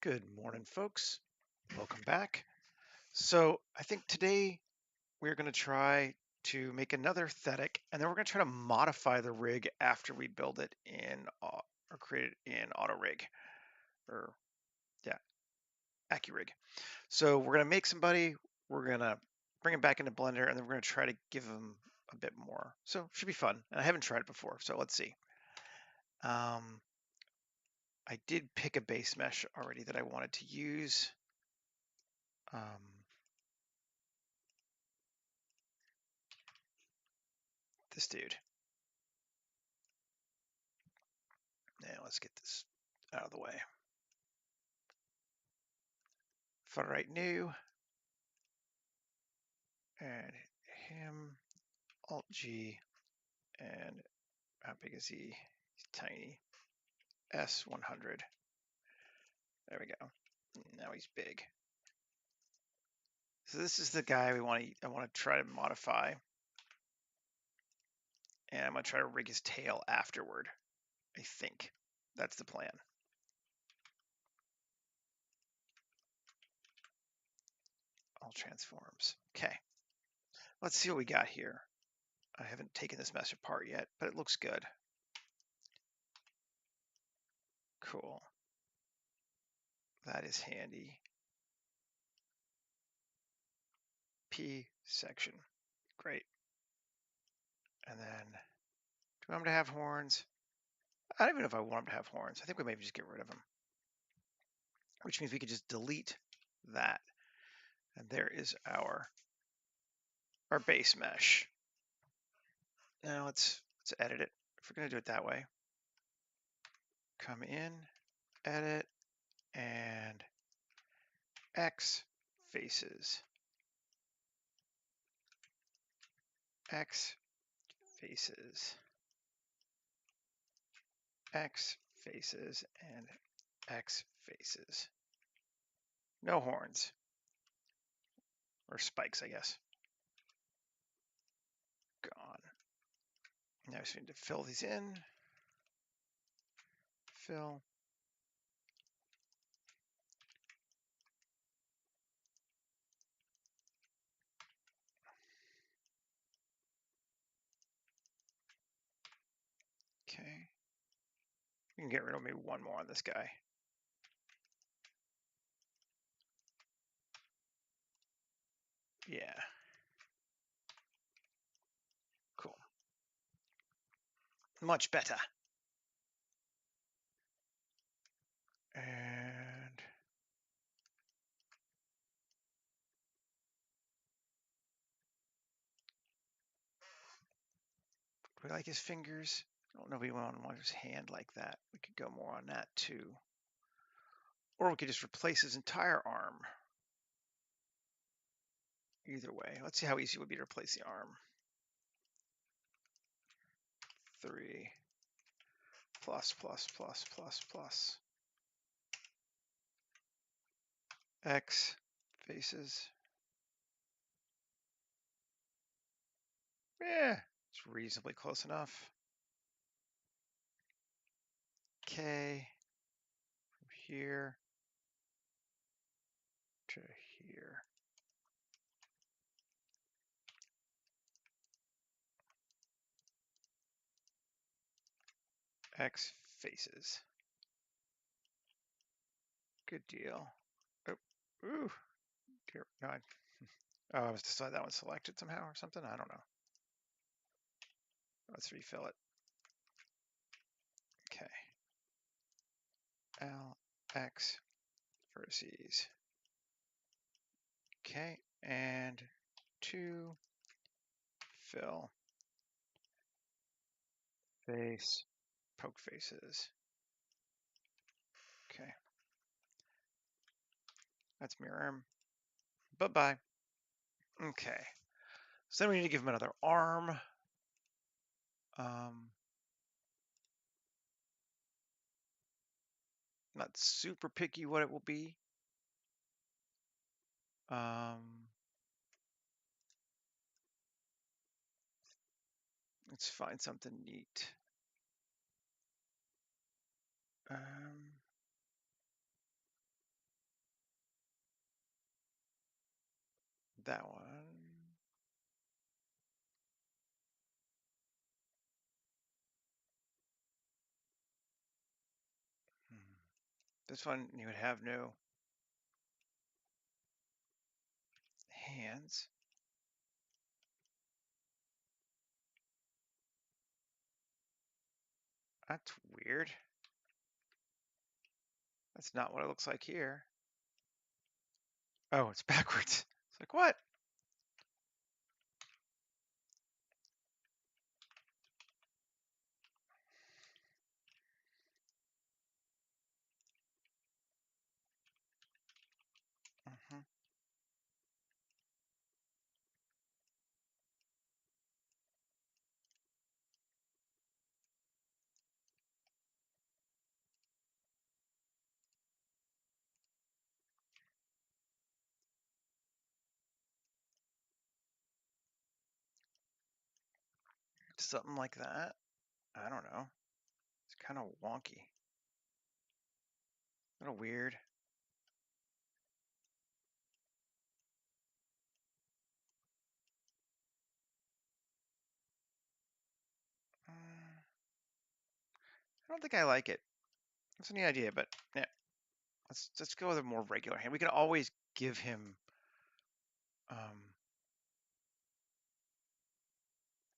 Good morning, folks. Welcome back. So I think today we're going to try to make another thetic, and then we're going to try to modify the rig after we build it in or create it in AutoRig, or yeah, AccuRig. So we're going to make somebody, we're going to bring him back into Blender, and then we're going to try to give him a bit more. So it should be fun. And I haven't tried it before, so let's see. I did pick a base mesh already that I wanted to use. This dude. Now let's get this out of the way. Far right new, and him, Alt G, and how big is he? He's tiny. S100. There we go. Now he's big. So this is the guy I want to try to modify, and I'm gonna try to rig his tail afterward. I think that's the plan. All transforms. Okay. Let's see what we got here. I haven't taken this mesh apart yet, but it looks good. Cool. That is handy. P section. Great. And then, do I want him to have horns? I don't even know if I want him to have horns. I think we maybe just get rid of him, which means we could just delete that. And there is our base mesh. Now let's edit it. If we're going to do it that way, come in, edit, and X faces. X faces. X faces and X faces. No horns. Or spikes, I guess. Gone. Now we just need to fill these in. Fill. Okay. We can get rid of maybe one more on this guy. Yeah. Cool. Much better. And do we like his fingers? I don't know if we want his hand like that. We could go more on that too. Or we could just replace his entire arm. Either way, let's see how easy it would be to replace the arm. 3 plus plus plus plus plus X faces. Yeah, it's reasonably close enough. K from here to here. X faces. Good deal. Oh, ooh, dear, no, I was decided that one selected somehow or something. I don't know. Let's refill it. Okay. LX versus. Okay, and 2 fill face poke faces. Okay. That's mirror arm. Bye-bye. Okay. So then we need to give him another arm. Not super picky what it will be. Let's find something neat. That one. This one you would have no hands. That's weird. That's not what it looks like here. Oh, it's backwards. It's like, what? Mhm. Something like that. I don't know. It's kind of wonky. A little weird. I don't think I like it. It's a neat idea, but yeah, let's go with a more regular hand. We can always give him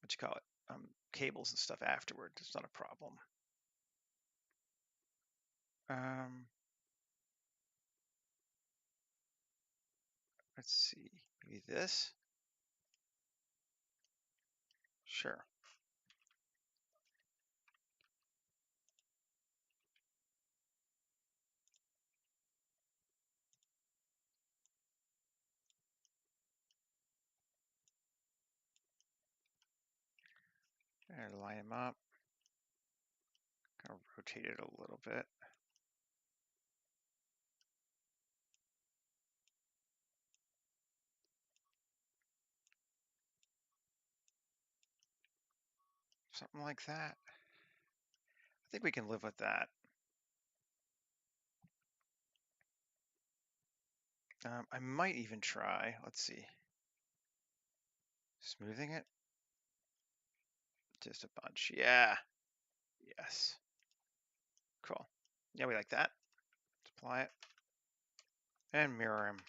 what you call it, cables and stuff afterward. It's not a problem. Let's see, maybe this. Sure. And line him up. Kind of rotate it a little bit. Something like that. I think we can live with that. I might even try, let's see, smoothing it. Just a bunch. Yeah. Yes. Cool. Yeah, we like that. Let's apply it. And mirror him.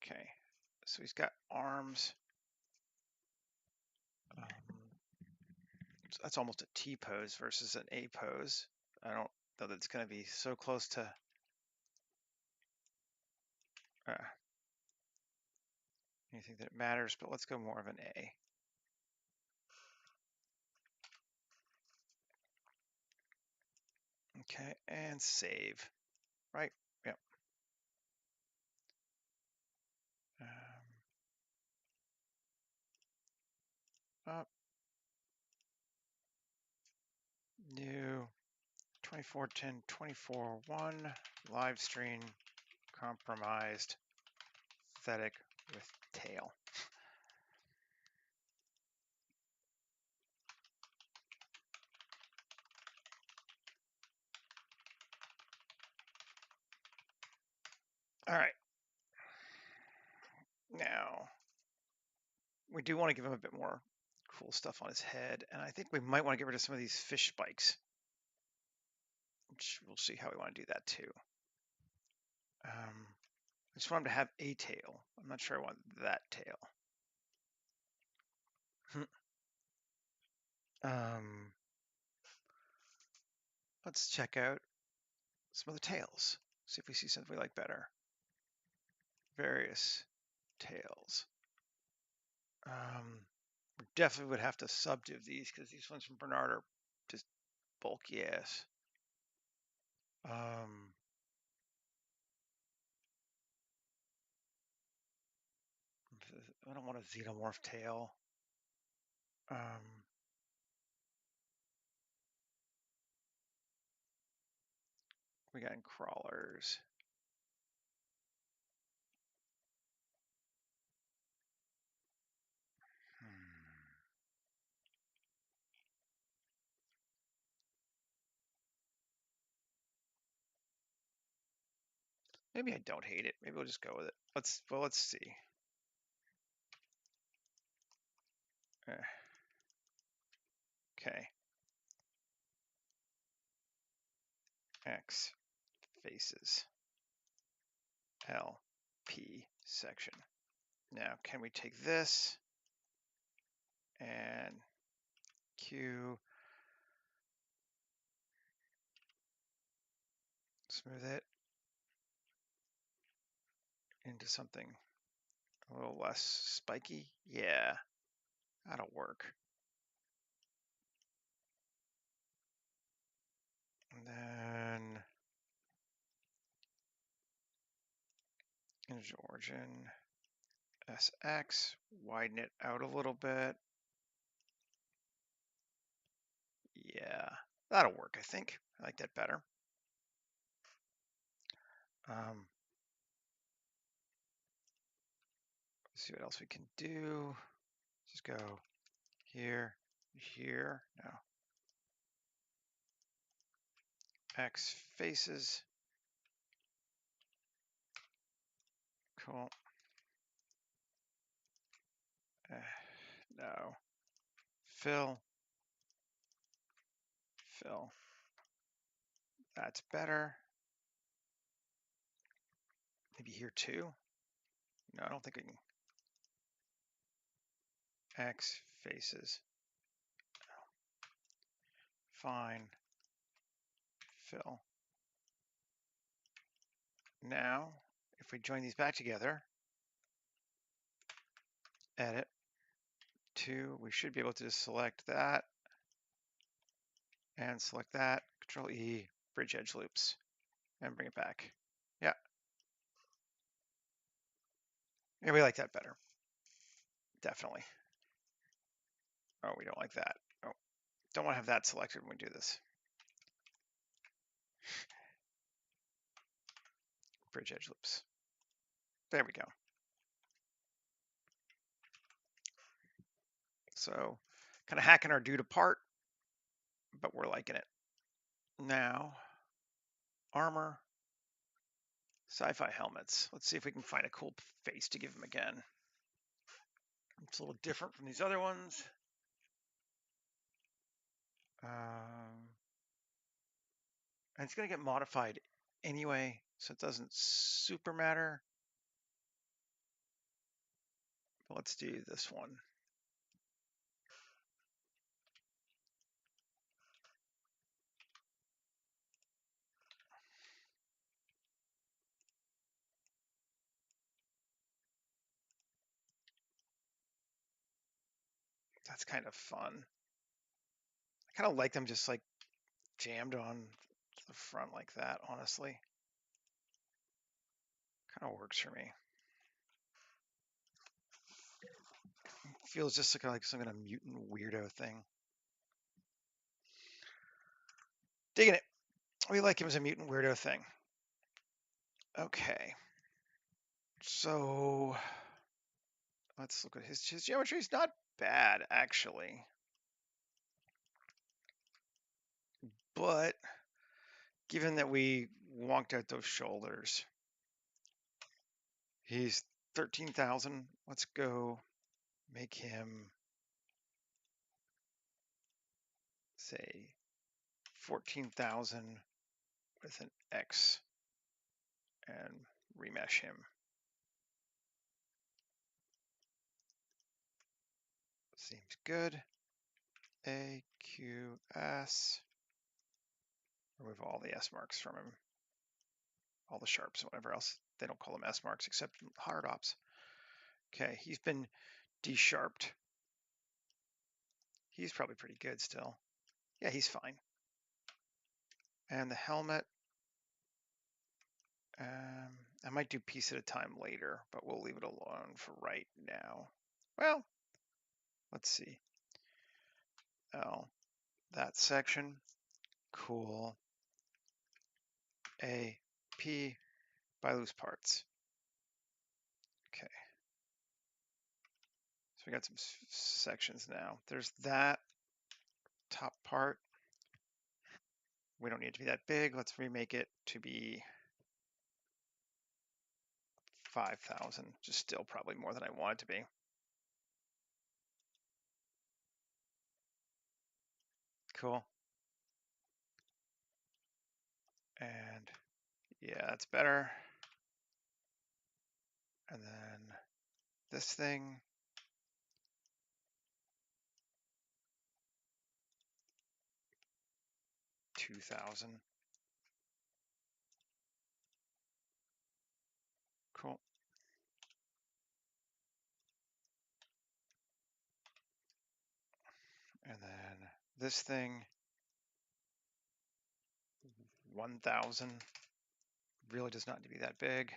Okay. So he's got arms. So that's almost a T pose versus an A pose. I don't know that it's going to be so close to anything that matters, but let's go more of an A. Okay, and save. Right? Yep. Up. New 2410 24.1 live stream compromised pathetic with tail. All right. Now, we do want to give him a bit more cool stuff on his head, and I think we might want to get rid of some of these fish spikes, which we'll see how we want to do that too. I just want him to have a tail. I'm not sure I want that tail. Let's check out some of the tails. See if we see something we like better. Various tails. We definitely would have to subdiv these because these ones from Bernard are just bulky ass. I don't want a xenomorph tail. We got crawlers. Maybe I don't hate it. Maybe we'll just go with it. Let's see. Okay. X faces LP section. Now, can we take this and Q, smooth it into something a little less spiky? Yeah, that'll work. And then image origin, SX, widen it out a little bit. Yeah, that'll work, I think. I like that better. Let's see what else we can do. Just go here, here. No. X faces. Cool. No. Fill. Fill. That's better. Maybe here too. No, I don't think we can. X faces. Fine. Fill. Now, if we join these back together, edit to, we should be able to just select that and select that, Control E, bridge edge loops, and bring it back. Yeah. Yeah, we like that better. Definitely. Oh, we don't like that. Oh, don't want to have that selected when we do this. Bridge edge loops. There we go. So kind of hacking our dude apart, but we're liking it. Now, armor, Sci-Fi helmets. Let's see if we can find a cool face to give him again. It's a little different from these other ones. And it's going to get modified anyway, so it doesn't super matter. But let's do this one. That's kind of fun. I kind of like them just like jammed on the front like that, honestly. Kind of works for me. Feels just like some kind of mutant weirdo thing. Digging it. We like him as a mutant weirdo thing. Okay. So let's look at his geometry. Is not bad, actually. But given that we wonked out those shoulders, he's 13,000. Let's go make him, say, 14,000 with an X and remesh him. Seems good. AQS. Remove all the S marks from him. All the sharps and whatever else. They don't call them S marks except hard ops. Okay, he's been de-sharped. He's probably pretty good still. Yeah, he's fine. And the helmet, I might do piece at a time later, but we'll leave it alone for right now. Well, let's see. Oh, that section, cool. A, P, by loose parts. Okay. So we got some sections now. There's that top part. We don't need it to be that big. Let's remake it to be 5,000, which is still probably more than I want it to be. Cool. And yeah, that's better. And then this thing, 2,000. Cool. And then this thing, 1,000. Really does not need to be that big.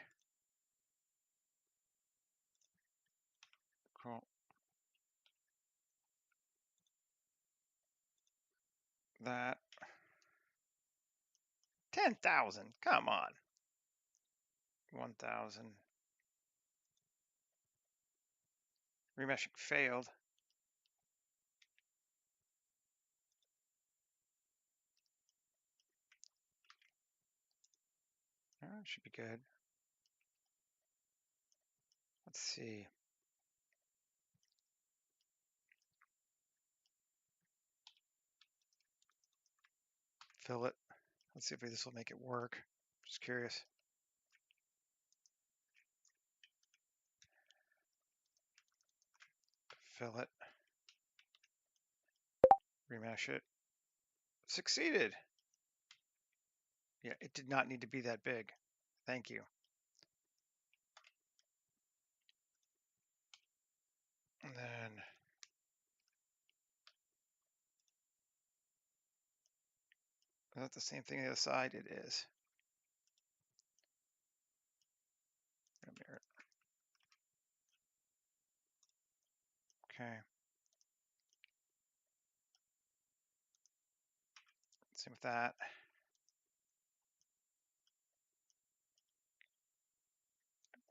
Cool. That. 10,000. Come on. 1,000. Remeshing failed. Should be good. Let's see. Fill it. Let's see if this will make it work. Just curious. Fill it. Remesh it. Succeeded. Yeah, it did not need to be that big. Thank you. And then is that the same thing on the other side? It is. Mirror. Okay. Same with that.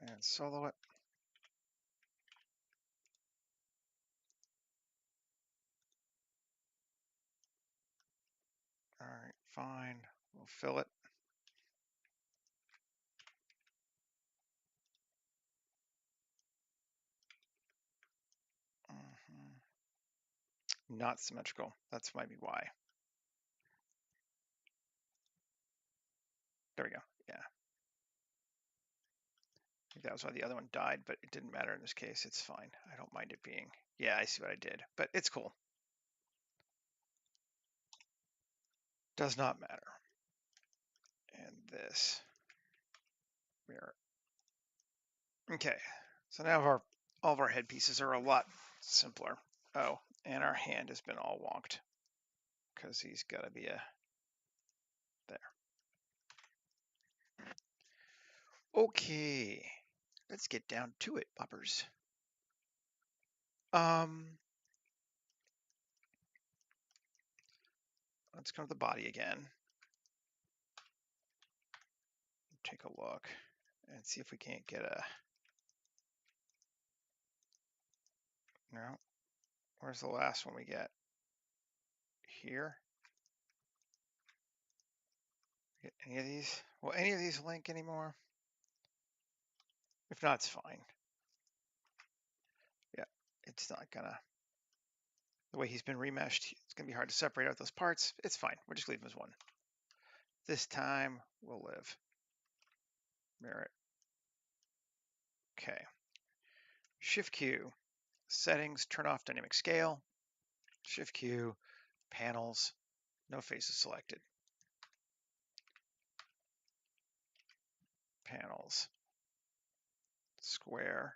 And solo it. All right, fine. We'll fill it. Not symmetrical. That's might be why. There we go. Yeah. I think that was why the other one died, but it didn't matter in this case. It's fine. I don't mind it being. Yeah, I see what I did, but it's cool. Does not matter. And this mirror. Okay. So now all of our headpieces are a lot simpler. Oh, and our hand has been all wonked because he's got to be a there. Okay, let's get down to it, poppers. Let's go to the body again. Take a look and see if we can't get a. No, where's the last one we get? Here. Get any of these? Will any of these link anymore? If not, it's fine. Yeah, it's not gonna. The way he's been remeshed, it's gonna be hard to separate out those parts. It's fine. We're just leaving as one. This time we'll live. Mirror it. Okay. Shift Q. Settings. Turn off dynamic scale. Shift Q. Panels. No faces selected. Panels. Square.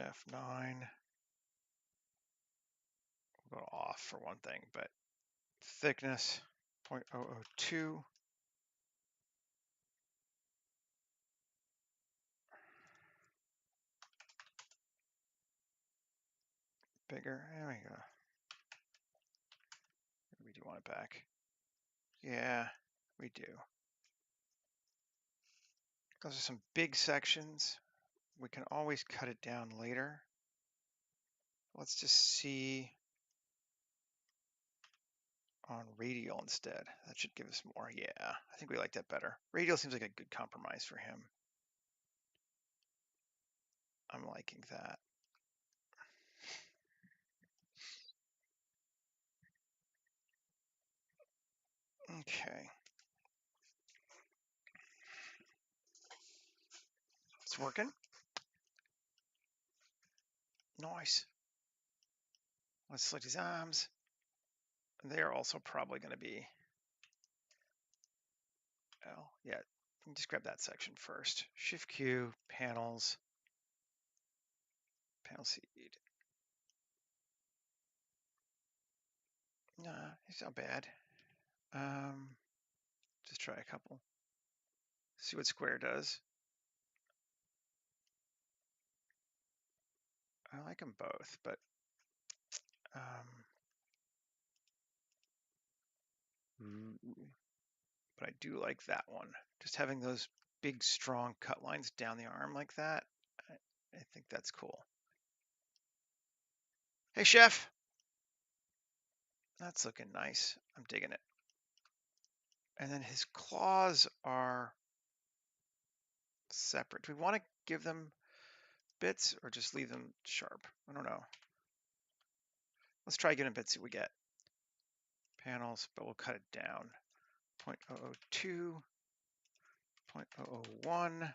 F9. We'll go off for one thing, but thickness 0.002. Bigger. There we go. We do want it back. Yeah, we do. Those are some big sections. We can always cut it down later. Let's just see. on radial instead. That should give us more. Yeah, I think we like that better. Radial seems like a good compromise for him. I'm liking that. Okay. It's working. Nice. Let's select his arms. They're also probably going to be, oh, yeah, just grab that section first. Shift Q, panels, panel seed. Nah, he's not bad. Just try a couple. See what square does. I like them both, but I do like that one. Just having those big, strong cut lines down the arm like that, I think that's cool. Hey, chef. That's looking nice. I'm digging it. And then his claws are separate. Do we want to give them bits or just leave them sharp? I don't know. Let's try getting bits, see what we get. Panels, but we'll cut it down. 0.002, 0.001,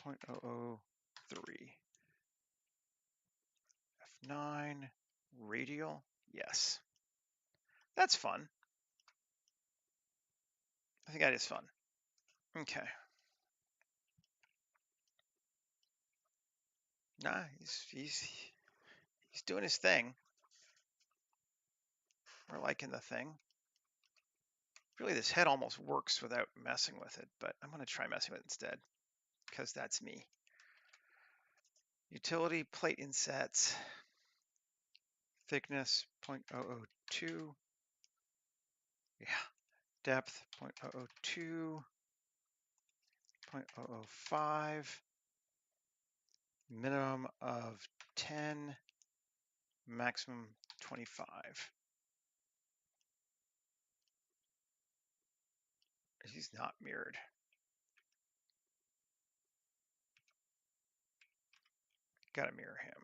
0.003. F9, radial, yes. That's fun. I think that is fun. Okay. Nah, he's doing his thing. We're liking the thing. Really, this head almost works without messing with it, but I'm going to try messing with it instead, because that's me. Utility plate insets. Thickness 0.002. Yeah. Depth 0.002. 0.005. Minimum of 10. Maximum 25. He's not mirrored. Gotta mirror him.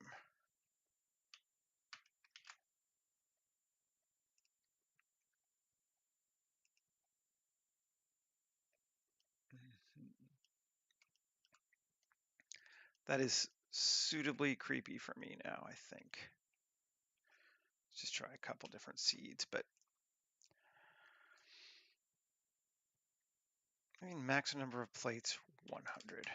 That is suitably creepy for me now, I think. Let's just try a couple different seeds, but I mean, maximum number of plates, 100.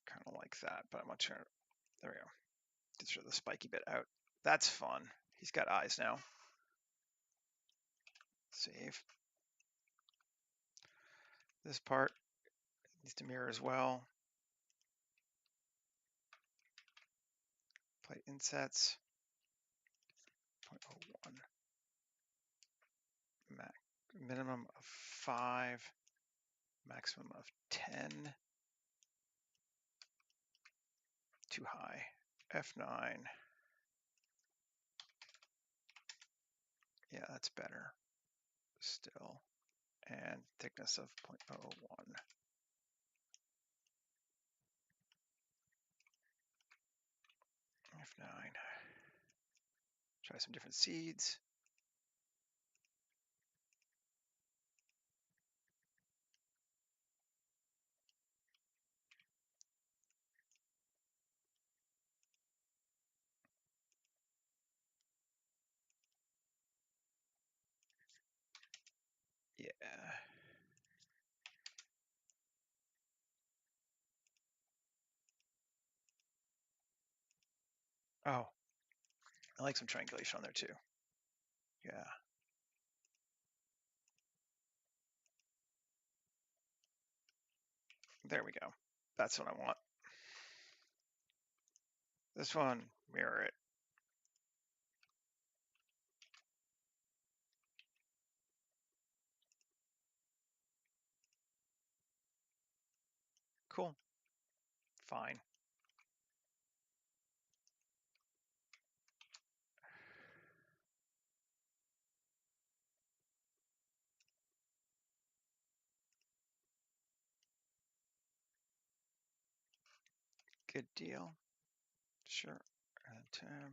Kind of like that, but I'm not sure. There we go. Get rid of the spiky bit out. That's fun. He's got eyes now. Save. This part needs to mirror as well. Plate insets. 0.01. Minimum of 5. Maximum of 10. Too high. F9. Yeah, that's better. Still. And thickness of 0.001. F9. Try some different seeds. Yeah. Oh, I like some triangulation on there too. Yeah. There we go. That's what I want. This one, mirror it. Cool. Fine. Good deal. Sure. And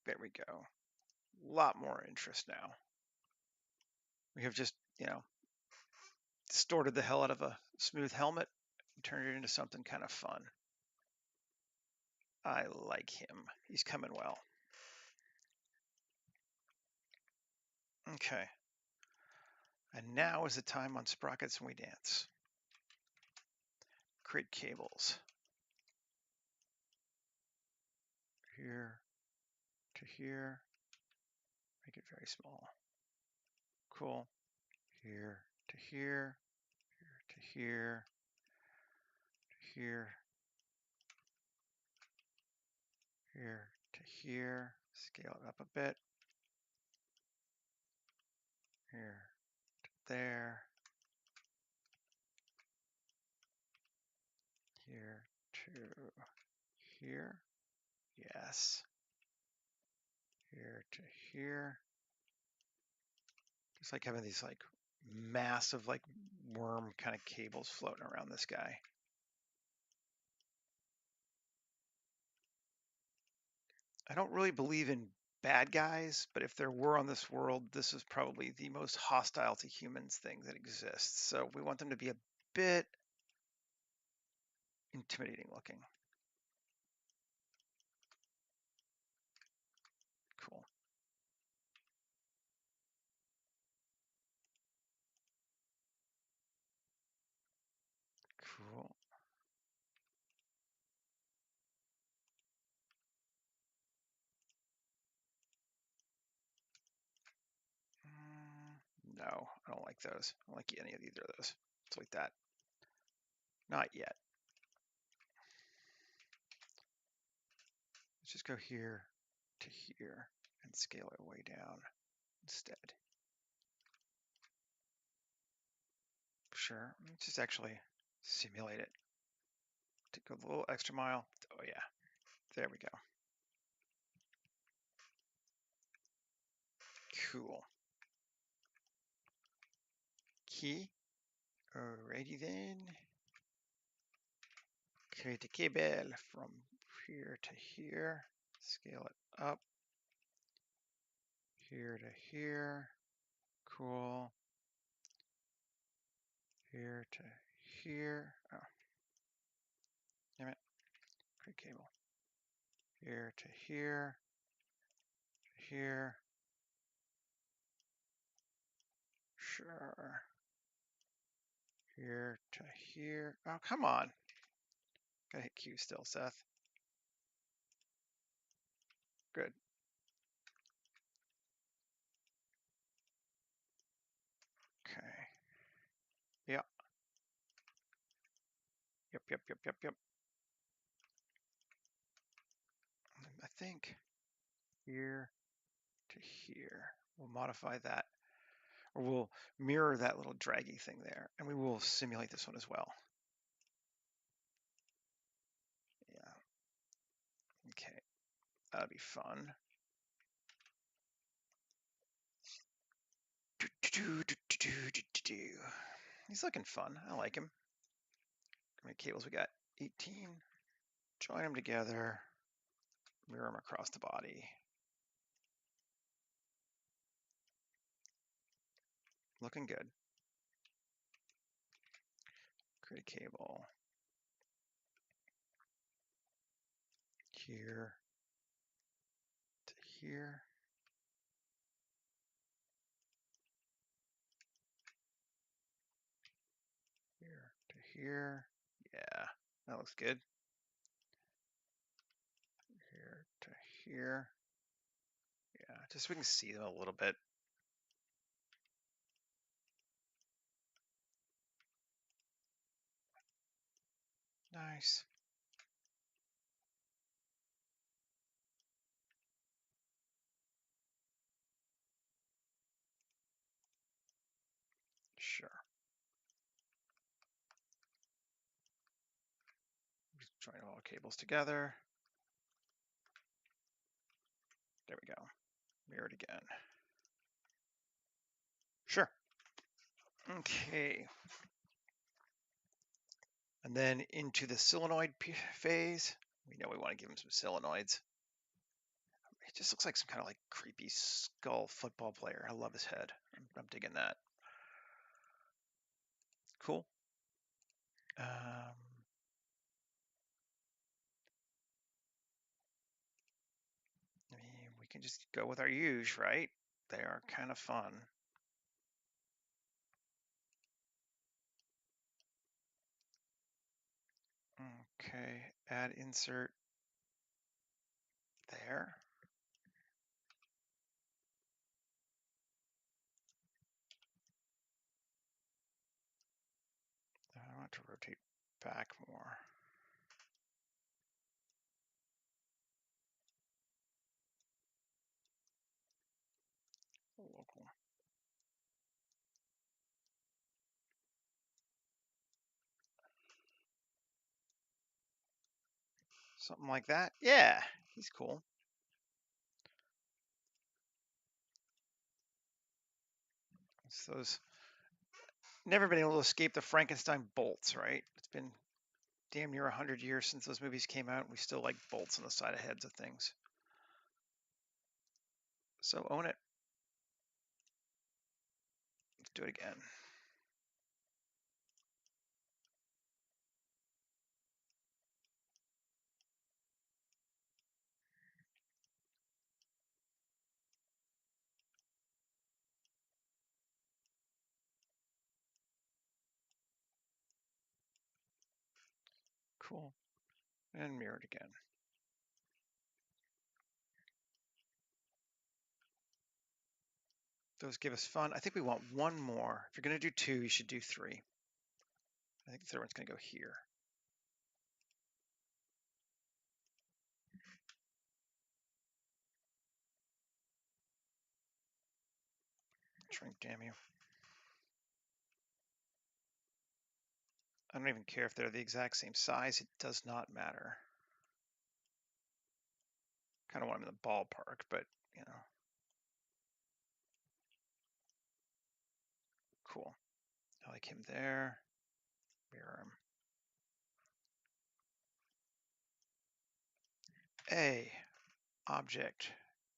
there we go. A lot more interest now. We have just, distorted the hell out of a smooth helmet and turned it into something kind of fun. I like him. He's coming well. Okay. And now is the time on Sprockets and we dance. Create cables. Here to here. Make it very small. Cool. Here to here. Here to here. To here. Here to here. Scale it up a bit. Here to there. Here to here. Yes. Here to here. Just like having these like massive like worm kind of cables floating around this guy. I don't really believe in bad guys, but if there were on this world, this is probably the most hostile to humans thing that exists. So we want them to be a bit intimidating looking. Cool. Cool. No, I don't like those. I don't like any of either of those. It's like that. Not yet. Let's just go here to here and scale it way down instead. Sure. Let's just actually simulate it. To go a little extra mile. Oh yeah. There we go. Cool. Key. Alrighty then. Create a cable from here to here. Scale it up. Here to here. Cool. Here to here. Oh. Damn it. Create cable. Here to here. To here. Sure. Here to here. Oh, come on. Gotta hit Q still, Seth. Good. Okay. Yeah. Yep. I think here to here. We'll modify that, or we'll mirror that little draggy thing there, and we will simulate this one as well. Yeah. Okay. That'll be fun. He's looking fun. I like him. How many cables we got? 18. Join them together. Mirror them across the body. Looking good. Create a cable. Here to here. Here to here. Yeah, that looks good. Here to here. Yeah, just so we can see them a little bit. Nice. Sure. Just join all the cables together. There we go. Mirror it again. Sure. Okay. And then into the solenoid phase. We know we want to give him some solenoids. It just looks like some kind of like creepy skull football player. I love his head. I'm digging that. Cool. I mean, we can just go with our use, right? They are kind of fun. Okay, add insert there. I want to rotate back more. Local. Something like that. Yeah, he's cool. It's those never been able to escape the Frankenstein bolts, right? It's been damn near 100 years since those movies came out, and we still like bolts on the side of heads of things. So own it. Let's do it again. Cool. And mirror it again. Those give us fun. I think we want one more. If you're going to do two, you should do three. I think the third one's going to go here. Shrink, damn you. I don't even care if they're the exact same size. It does not matter. Kind of want them in the ballpark, but, you know. Cool. I like him there. Mirror him. A, object,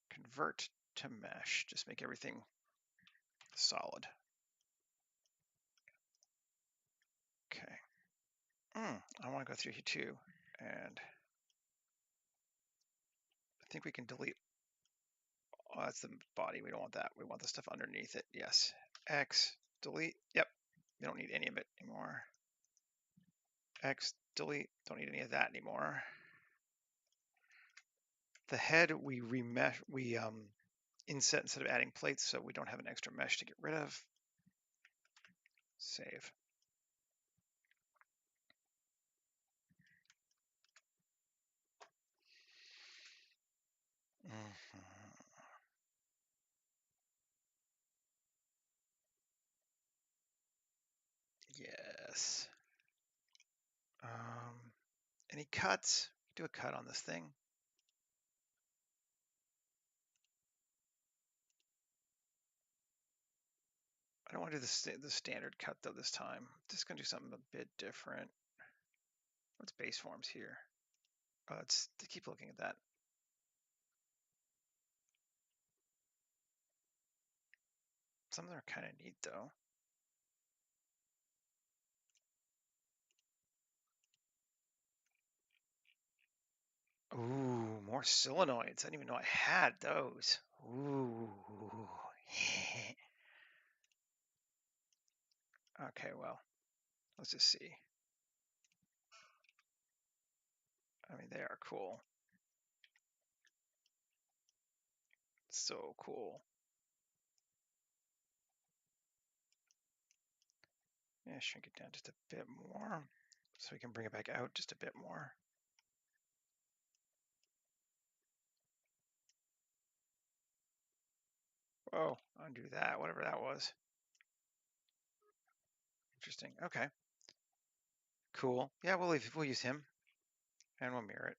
convert to mesh. Just make everything solid. Okay. I want to go through here too. And I think we can delete. Oh, that's the body. We don't want that. We want the stuff underneath it. Yes. X, delete. Yep. We don't need any of it anymore. X, delete. Don't need any of that anymore. The head we remesh, we inset instead of adding plates, so we don't have an extra mesh to get rid of. Save. Yes. Any cuts? Do a cut on this thing. I don't want to do the standard cut though this time. Just gonna do something a bit different. What's base forms here? Oh, let's keep looking at that. Some of them are kind of neat though. Ooh, more solenoids. I didn't even know I had those. Ooh. Okay, well, let's just see. I mean, they are cool. So cool. Yeah, shrink it down just a bit more so we can bring it back out just a bit more. Whoa, undo that, whatever that was. Interesting. Okay. Cool. Yeah, we'll use him, and we'll mirror it.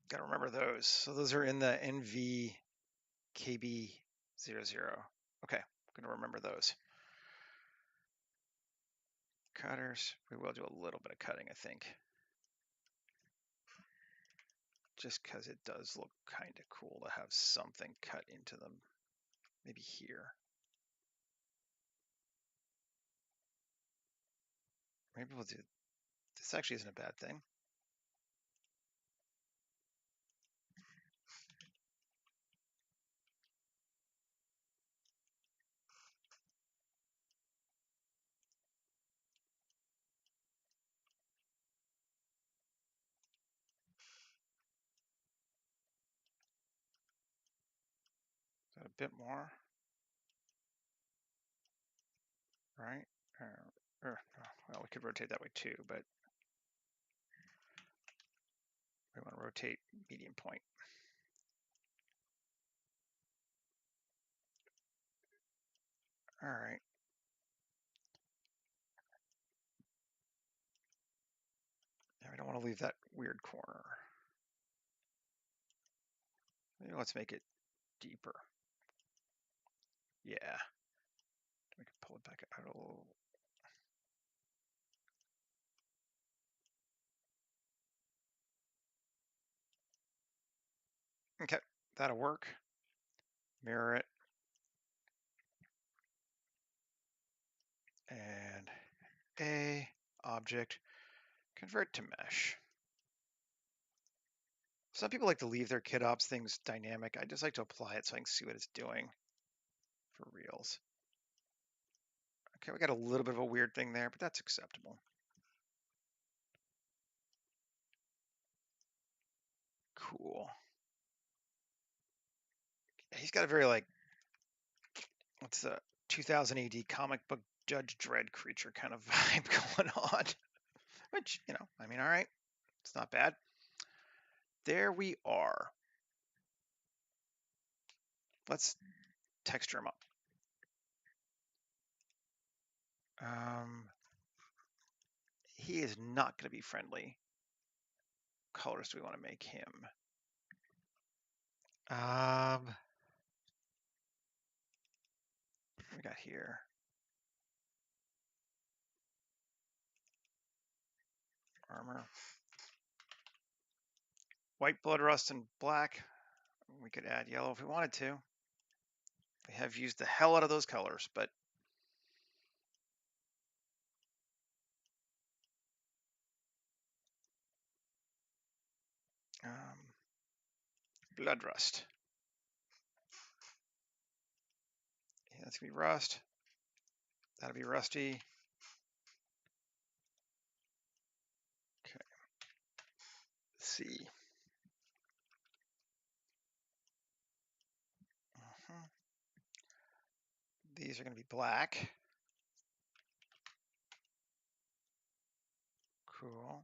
Got to remember those. So those are in the NVKB00. Okay, I'm gonna remember those. Cutters. We will do a little bit of cutting, I think, just because it does look kind of cool to have something cut into them. Maybe here. Maybe we'll do. This actually isn't a bad thing. Is that a bit more? Right? Well, we could rotate that way too, but we want to rotate medium point. All right. Yeah, we don't want to leave that weird corner. Maybe let's make it deeper. Yeah. We can pull it back out a little. Okay, that'll work. Mirror it. And a object, convert to mesh. Some people like to leave their kit ops things dynamic. I just like to apply it so I can see what it's doing for reals. Okay, we got a little bit of a weird thing there, but that's acceptable. Cool. He's got a very like, what's the 2000 AD comic book Judge Dredd creature kind of vibe going on, which, you know, I mean, all right, it's not bad. There we are. Let's texture him up. He is not going to be friendly. Colors do we want to make him? What we got here? Armor. White, blood rust, and black. We could add yellow if we wanted to. We have used the hell out of those colors, but blood rust. Yeah, that's gonna be rust. That'll be rusty. Okay. Let's see. These are gonna be black. Cool.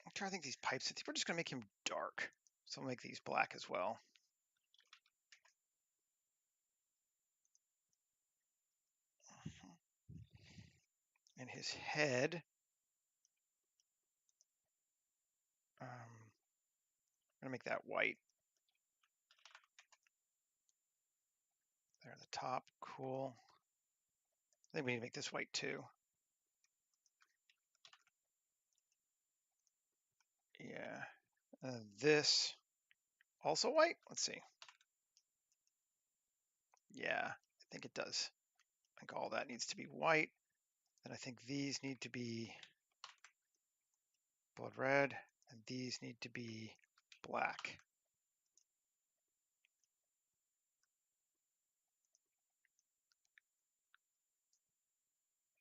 I'm trying to think these pipes. I think we're just gonna make him dark. So we'll make these black as well. And his head. I'm gonna make that white. There at the top. Cool. I think we need to make this white too. Yeah. This also white? Let's see. Yeah, I think it does. I think all that needs to be white. And I think these need to be blood red, and these need to be black.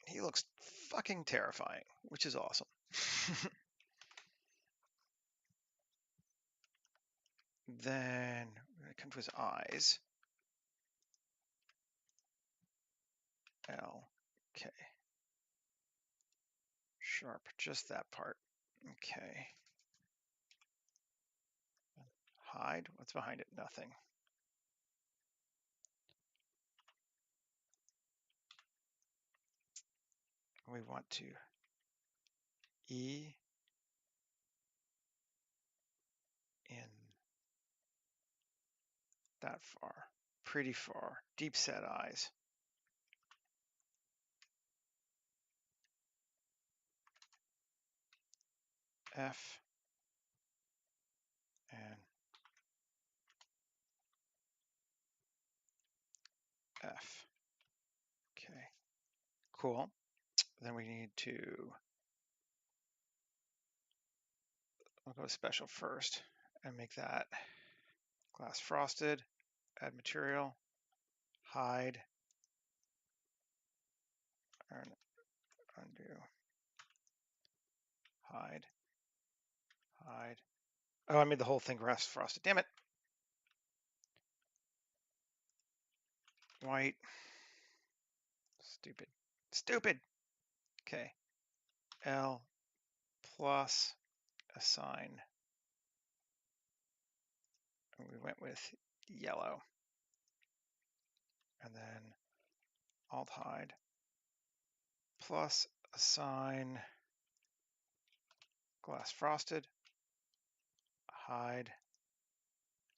He looks fucking terrifying, which is awesome. Then we're going to come to his eyes. L, K. Sharp, just that part. Okay. hide. What's behind it? Nothing. We want to E in that far, pretty far, deep set eyes. F and F. Okay, cool. Then we need to, I'll go special first and make that glass frosted, add material, hide, undo, hide, hide. Oh, I made the whole thing glass frosted, damn it. White, stupid, stupid. Okay, L plus assign. And we went with yellow. And then alt hide plus assign glass frosted, hide,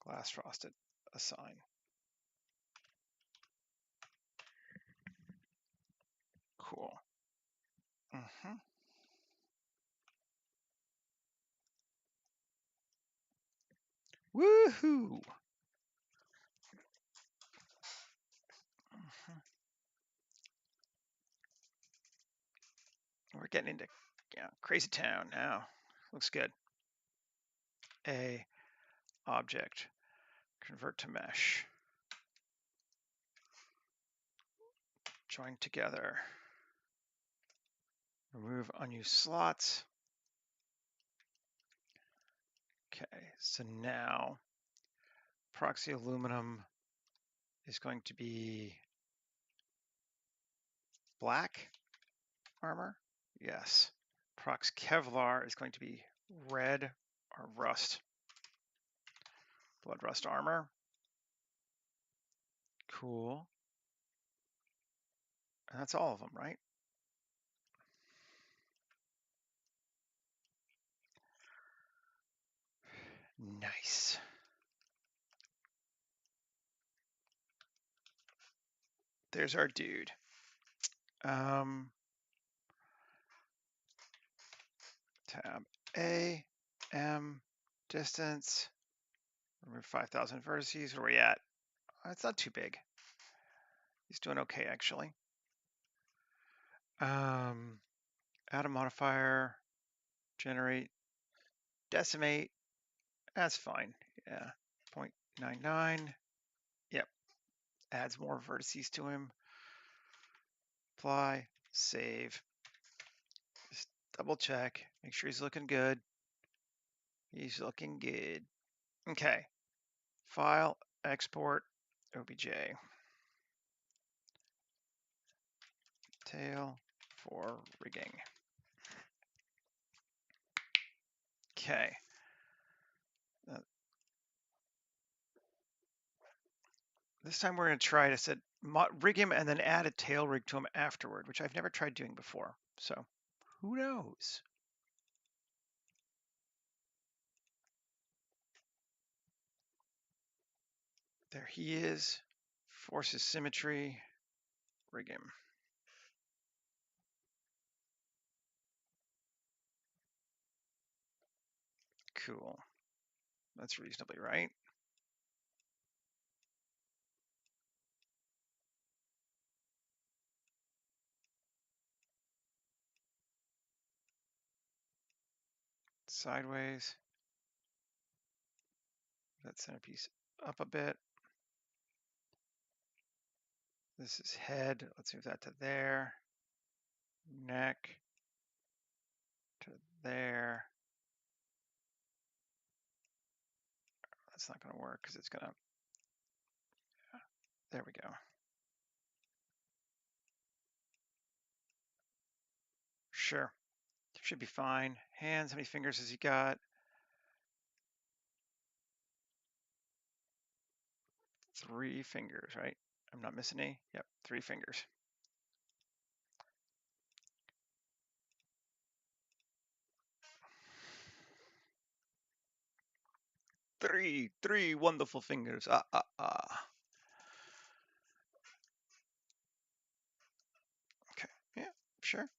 glass frosted, assign. Cool. Woohoo! We're getting into crazy town now. Looks good. A object, convert to mesh, join together, remove unused slots. Okay, so now proxy aluminum is going to be black armor. Yes. Prox Kevlar is going to be red or rust. Blood rust armor. Cool. And that's all of them, right? Nice. There's our dude. Tab A, M, distance, remove 5,000 vertices. Where are we at? It's not too big. He's doing okay, actually. Add a modifier, generate, decimate. That's fine. Yeah, 0.99. Yep, adds more vertices to him. Apply, save. Just double check, make sure he's looking good. He's looking good. Okay, file, export, OBJ. Tail for rigging. Okay. This time we're going to try to rig him and then add a tail rig to him afterward, which I've never tried doing before. So who knows? There he is. Forces symmetry. Rig him. Cool. That's reasonably right. Sideways. That centerpiece up a bit. This is head. Let's move that to there. Neck to there. That's not going to work because it's going to. There we go. Sure. Should be fine. Hands, how many fingers has he got? 3 fingers, right? I'm not missing any. Yep, 3 fingers. Three wonderful fingers. Okay, yeah, sure.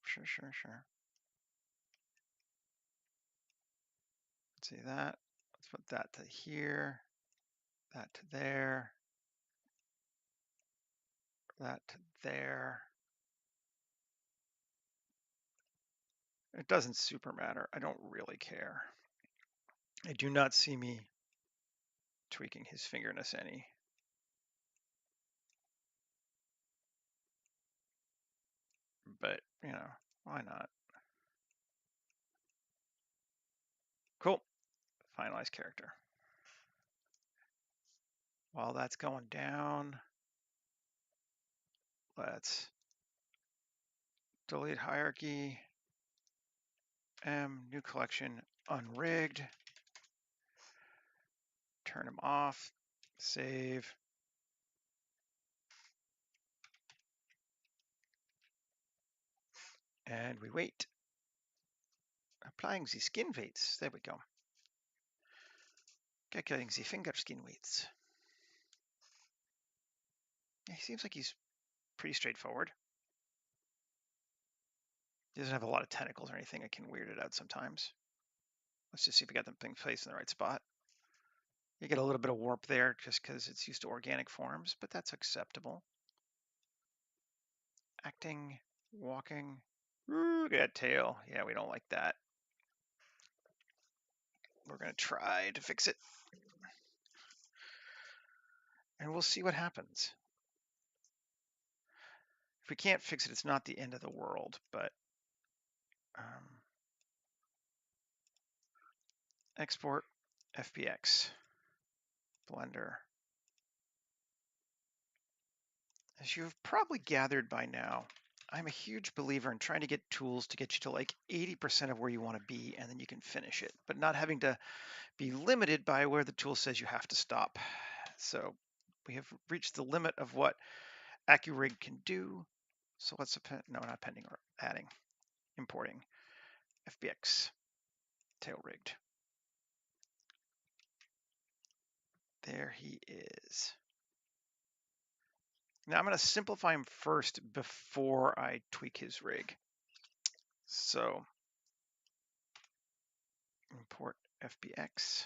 Let's see that. Let's put that to here, that to there, that to there. It doesn't super matter. I don't really care. I do not see me tweaking his fingerness any. But, you know, why not? Cool. Finalize character. While that's going down, let's delete hierarchy, new collection, unrigged, turn them off, save. And we wait. Applying the skin weights. There we go. Calculating the finger skin weights. Yeah, he seems like he's pretty straightforward. He doesn't have a lot of tentacles or anything. It can weird it out sometimes. Let's just see if we got them placed in the right spot. You get a little bit of warp there just because it's used to organic forms, but that's acceptable. Acting, walking. Ooh, look at that tail. Yeah, we don't like that. We're going to try to fix it. And we'll see what happens. If we can't fix it, it's not the end of the world, but export FBX Blender. As you've probably gathered by now, I'm a huge believer in trying to get tools to get you to like 80% of where you want to be, and then you can finish it, but not having to be limited by where the tool says you have to stop. So we have reached the limit of what AccuRig can do. So let's append, no, not appending, or adding, importing FBX tail rigged. There he is. Now I'm going to simplify him first before I tweak his rig. So import FBX.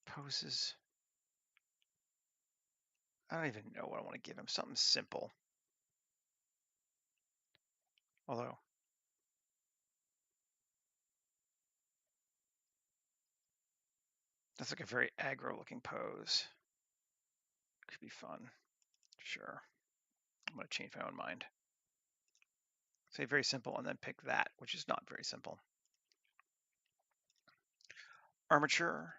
Poses. I don't even know what I want to give him. Something simple. Although, that's like a very aggro looking pose. Could be fun. Sure. I'm going to change my own mind. Say very simple and then pick that, which is not very simple. Armature.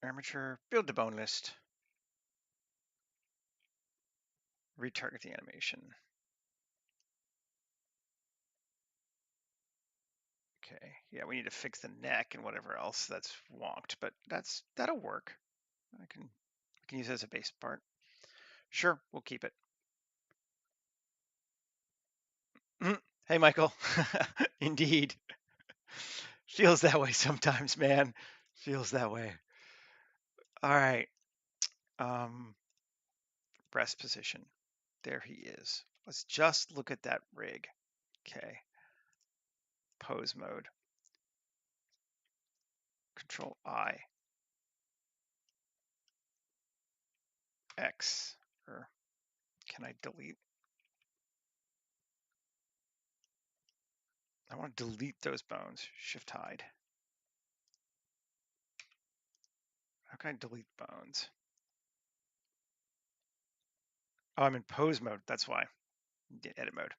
Armature. Build the bone list. Retarget the animation. Okay, yeah, we need to fix the neck and whatever else that's wonked, but that'll work. We can use it as a base part. Sure, we'll keep it. Hey, Michael. Indeed. Feels that way sometimes, man. Feels that way. All right. Breast position. There he is. Let's just look at that rig. Okay. Pose mode. Control I. X. Or can I delete? I want to delete those bones. Shift hide. How can I delete bones? Oh, I'm in pose mode. That's why. Edit mode.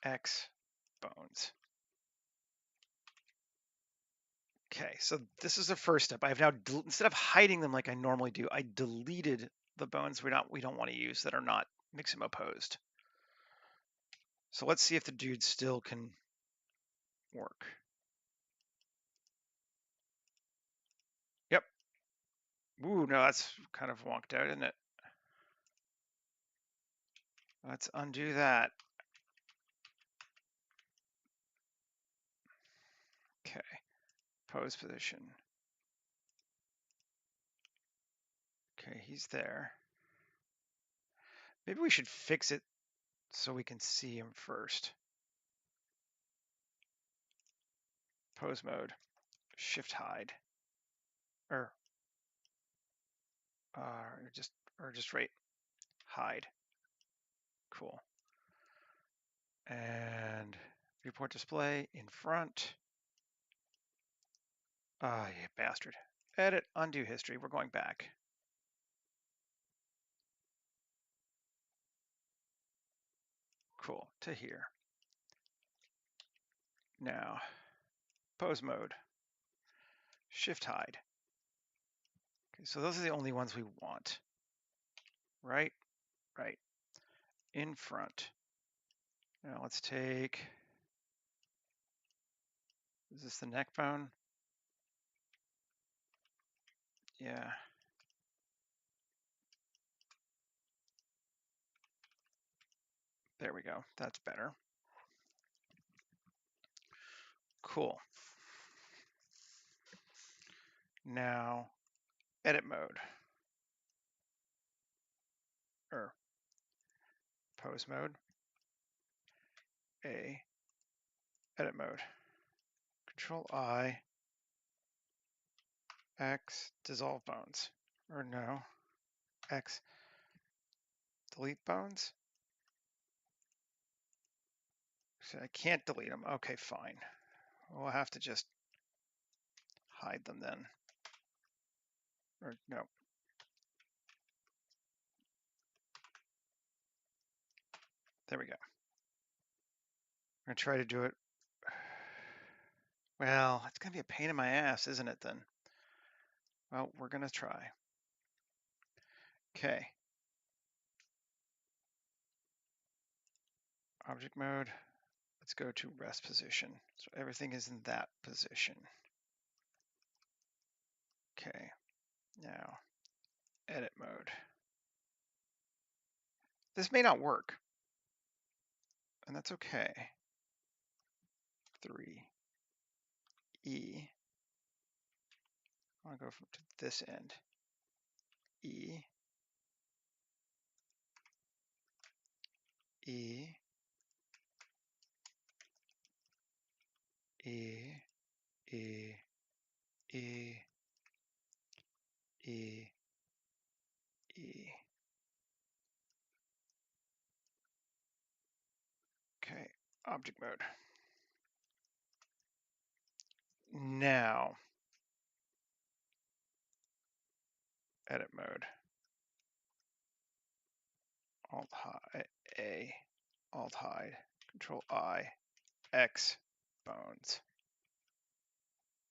X bones. Okay, so this is the first step. I've now, instead of hiding them like I normally do, I deleted the bones we don't want to use that are not Mixamo posed. So let's see if the dude still can work. Yep. Ooh, no, that's kind of wonked out, isn't it? Let's undo that. Okay, pose position. Okay, he's there. Maybe we should fix it so we can see him first. Pose mode, shift hide, or just right, hide. Cool. And viewport display in front. Ah, you bastard. Edit, undo history. We're going back. Cool, to here. Now, pose mode, shift hide. Okay, so those are the only ones we want. Right, right, in front. Now let's take, is this the neck bone? Yeah. There we go, that's better. Cool. Now, edit mode, or pose mode, A, edit mode, Control I, X, dissolve bones, or no, X, delete bones. So I can't delete them. Okay, fine. We'll have to just hide them then. Or no. There we go. I'm gonna try to do it. Well, it's gonna be a pain in my ass, isn't it then? Well, we're gonna try. Okay. Object mode. Let's go to rest position. So everything is in that position. Okay. Now, edit mode. This may not work, and that's okay. 3E. I want to go to this end. E. E. E. E. E. E. E. Okay, object mode. Now, edit mode. Alt hide, A, Alt hide, Control I, X, bones.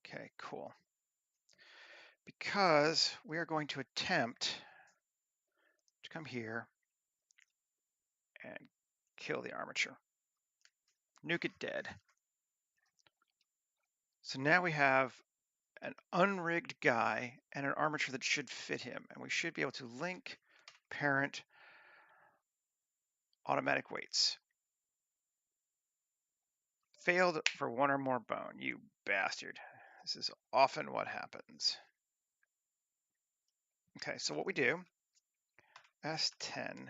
Okay, cool. Because we are going to attempt to come here and kill the armature. Nuke it dead. So now we have an unrigged guy and an armature that should fit him, and we should be able to link parent automatic weights. Failed for one or more bone, you bastard. This is often what happens. Okay, so what we do, S10,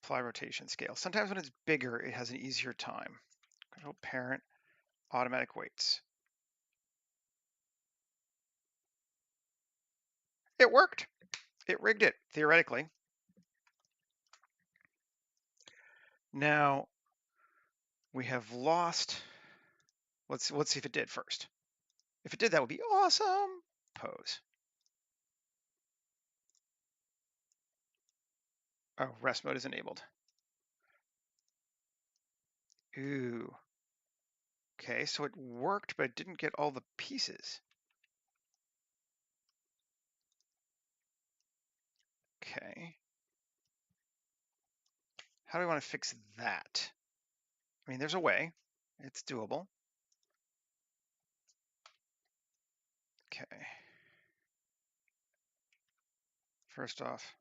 apply rotation scale. Sometimes when it's bigger, it has an easier time. Control parent, automatic weights. It worked. It rigged it, theoretically. Now, we have lost, let's see if it did first. If it did, that would be awesome. Pose. Oh, rest mode is enabled. Ooh. Okay, so it worked, but it didn't get all the pieces. Okay. How do I want to fix that? I mean, there's a way. It's doable. Okay. First off,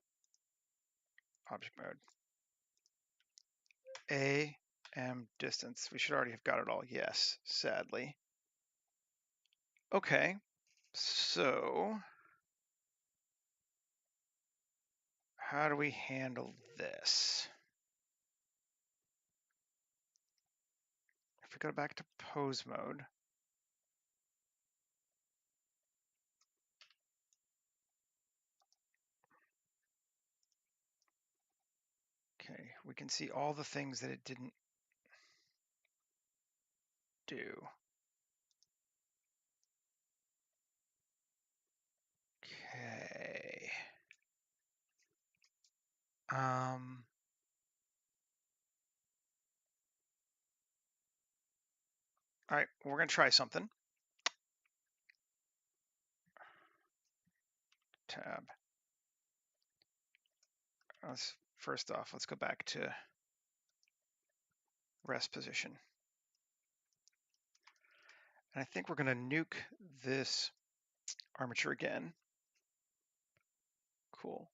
object mode. AM distance. We should already have got it all. Yes, sadly. Okay. So how do we handle this? If we go back to pose mode, okay, we can see all the things that it didn't do. Okay. All right, we're gonna try something. Tab. First off, let's go back to rest position. And I think we're gonna nuke this armature again. Cool.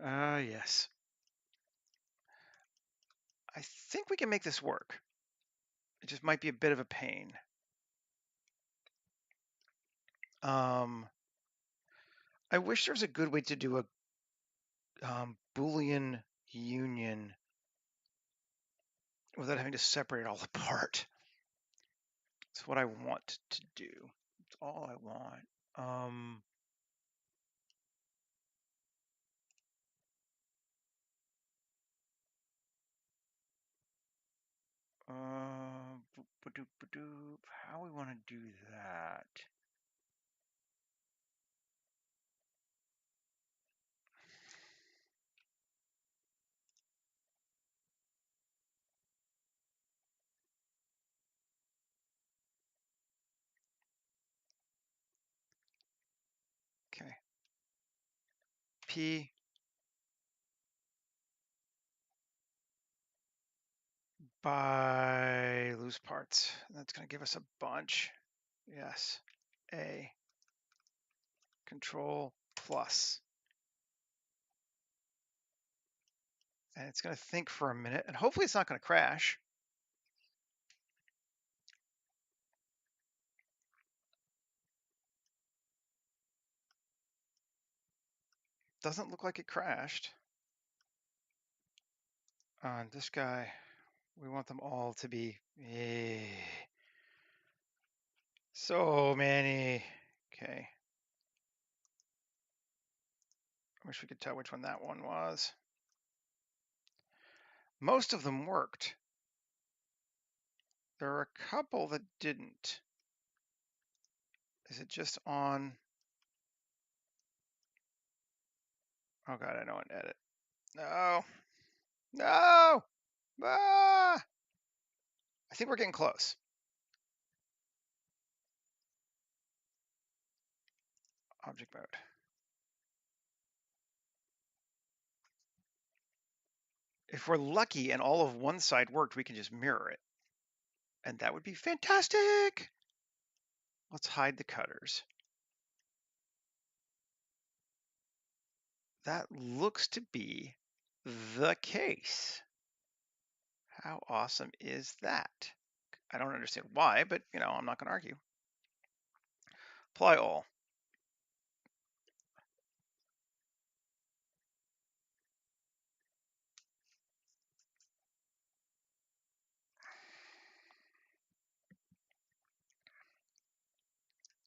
Yes. I think we can make this work. It just might be a bit of a pain. I wish there was a good way to do a Boolean union without having to separate it all apart. It's what I want to do. It's all I want. How we want to do that? Okay. P by loose parts. That's going to give us a bunch. Yes. A. Control plus. And it's going to think for a minute, and hopefully it's not going to crash. Doesn't look like it crashed. On this guy, we want them all to be so many. Okay. I wish we could tell which one that one was. Most of them worked. There are a couple that didn't. Is it just on? Oh God, I know an edit. No, no. Ah! I think we're getting close. Object mode. If we're lucky and all of one side worked, we can just mirror it. And that would be fantastic. Let's hide the cutters. That looks to be the case. How awesome is that? I don't understand why, but I'm not going to argue. Apply all.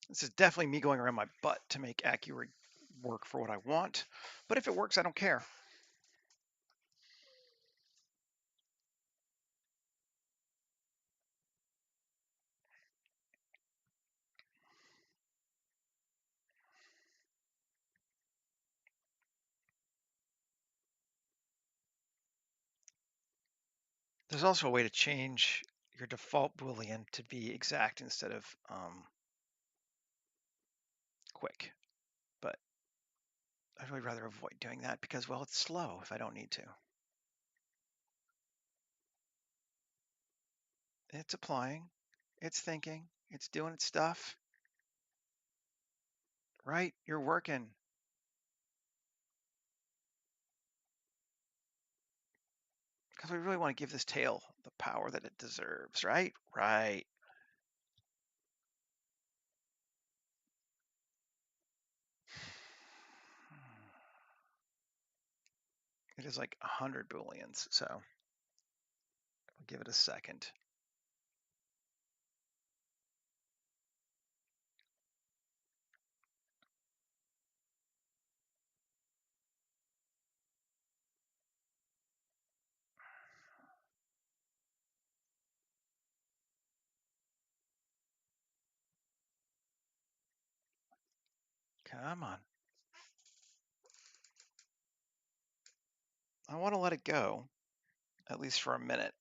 This is definitely me going around my butt to make accurate work for what I want. But if it works, I don't care. There's also a way to change your default Boolean to be exact instead of quick. But I'd really rather avoid doing that because, well, it's slow if I don't need to. It's applying. It's thinking. It's doing its stuff. Right? You're working. Because we really want to give this tail the power that it deserves, right? Right. It is like 100 booleans, so I'll give it a second. Come on. I want to let it go, at least for a minute.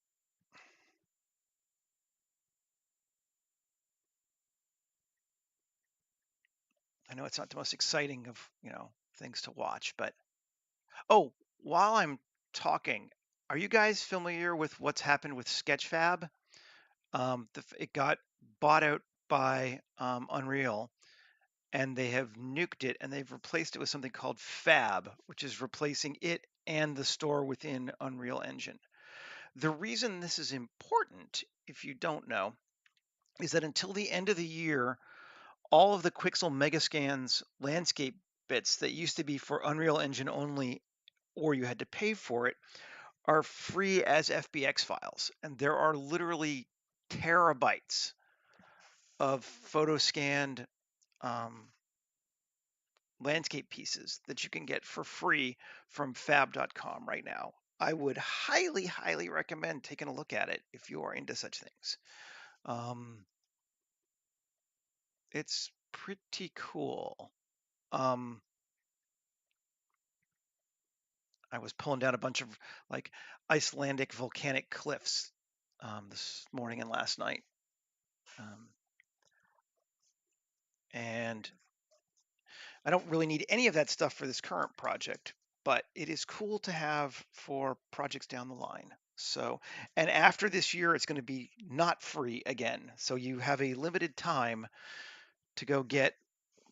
I know it's not the most exciting of, things to watch, but oh, while I'm talking, are you guys familiar with what's happened with Sketchfab? It got bought out by Unreal, and they have nuked it, and they've replaced it with something called Fab, which is replacing it and the store within Unreal Engine. The reason this is important, if you don't know, is that until the end of the year, all of the Quixel Megascans landscape bits that used to be for Unreal Engine only, or you had to pay for it, are free as FBX files. And there are literally terabytes of photo scanned um, landscape pieces that you can get for free from fab.com right now. I would highly, highly recommend taking a look at it if you are into such things. It's pretty cool. I was pulling down a bunch of like Icelandic volcanic cliffs this morning and last night. Um, and I don't really need any of that stuff for this current project, but it is cool to have for projects down the line. So, and after this year, it's going to be not free again. So you have a limited time to go get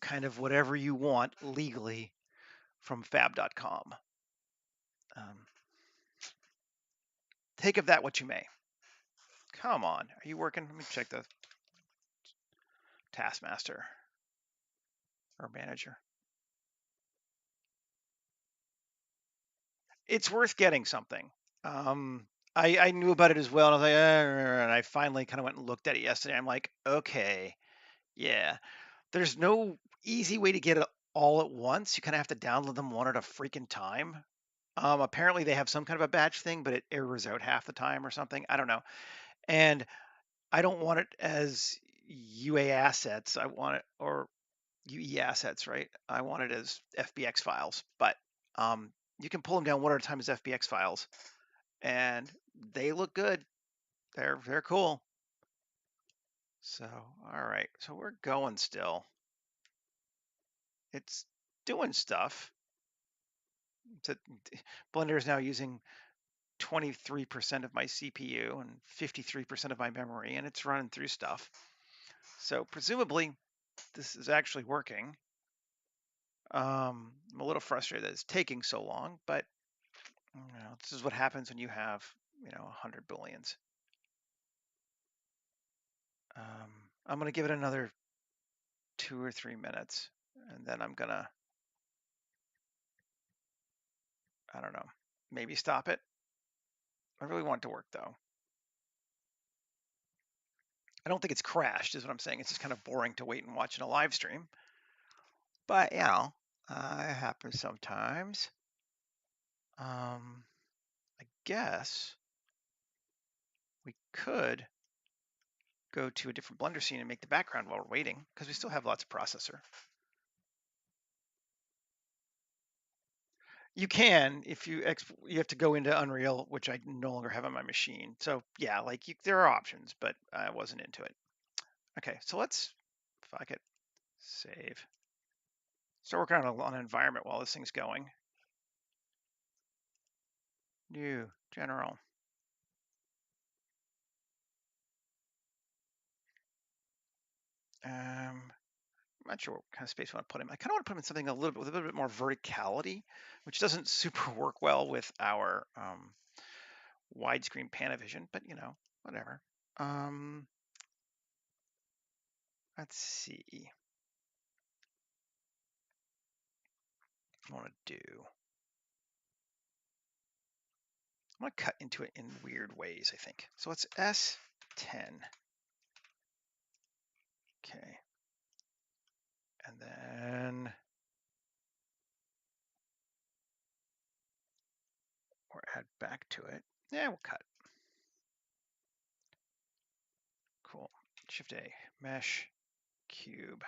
kind of whatever you want legally from fab.com. Take of that what you may. Come on, are you working? Let me check the taskmaster or manager. It's worth getting something. I knew about it as well, and I was like, and I finally kind of went and looked at it yesterday. I'm like, okay, yeah. There's no easy way to get it all at once. You kind of have to download them one at a freaking time. Apparently they have some kind of a batch thing, but it errors out half the time or something. I don't know. And I don't want it as UA assets. I want it, or UE assets, right? I want it as FBX files, but you can pull them down one at a time as FBX files, and they look good. They're cool. So all right, so we're going still. It's doing stuff. Blender is now using 23% of my CPU and 53% of my memory, and it's running through stuff. So presumably this is actually working. I'm a little frustrated that it's taking so long, but this is what happens when you have 100 booleans. I'm going to give it another 2 or 3 minutes, and then I'm gonna, I don't know, maybe stop it. I really want it to work though. I don't think it's crashed, is what I'm saying. It's just kind of boring to wait and watch in a live stream. But it happens sometimes. I guess we could go to a different Blender scene and make the background while we're waiting, because we still have lots of processor. You can if you have to go into Unreal, which I no longer have on my machine. So yeah, like there are options, but I wasn't into it. Okay, so let's fuck it, save. Start working on an environment while this thing's going. New general. I'm not sure what kind of space I want to put him. I kind of want to put him in something a little bit with a little bit more verticality, which doesn't super work well with our widescreen Panavision, but you know, whatever. Let's see. I want to do. I want to cut into it in weird ways, I think. So it's S10. Okay. And then, or add back to it. Yeah, we'll cut. Cool. Shift A, mesh, cube.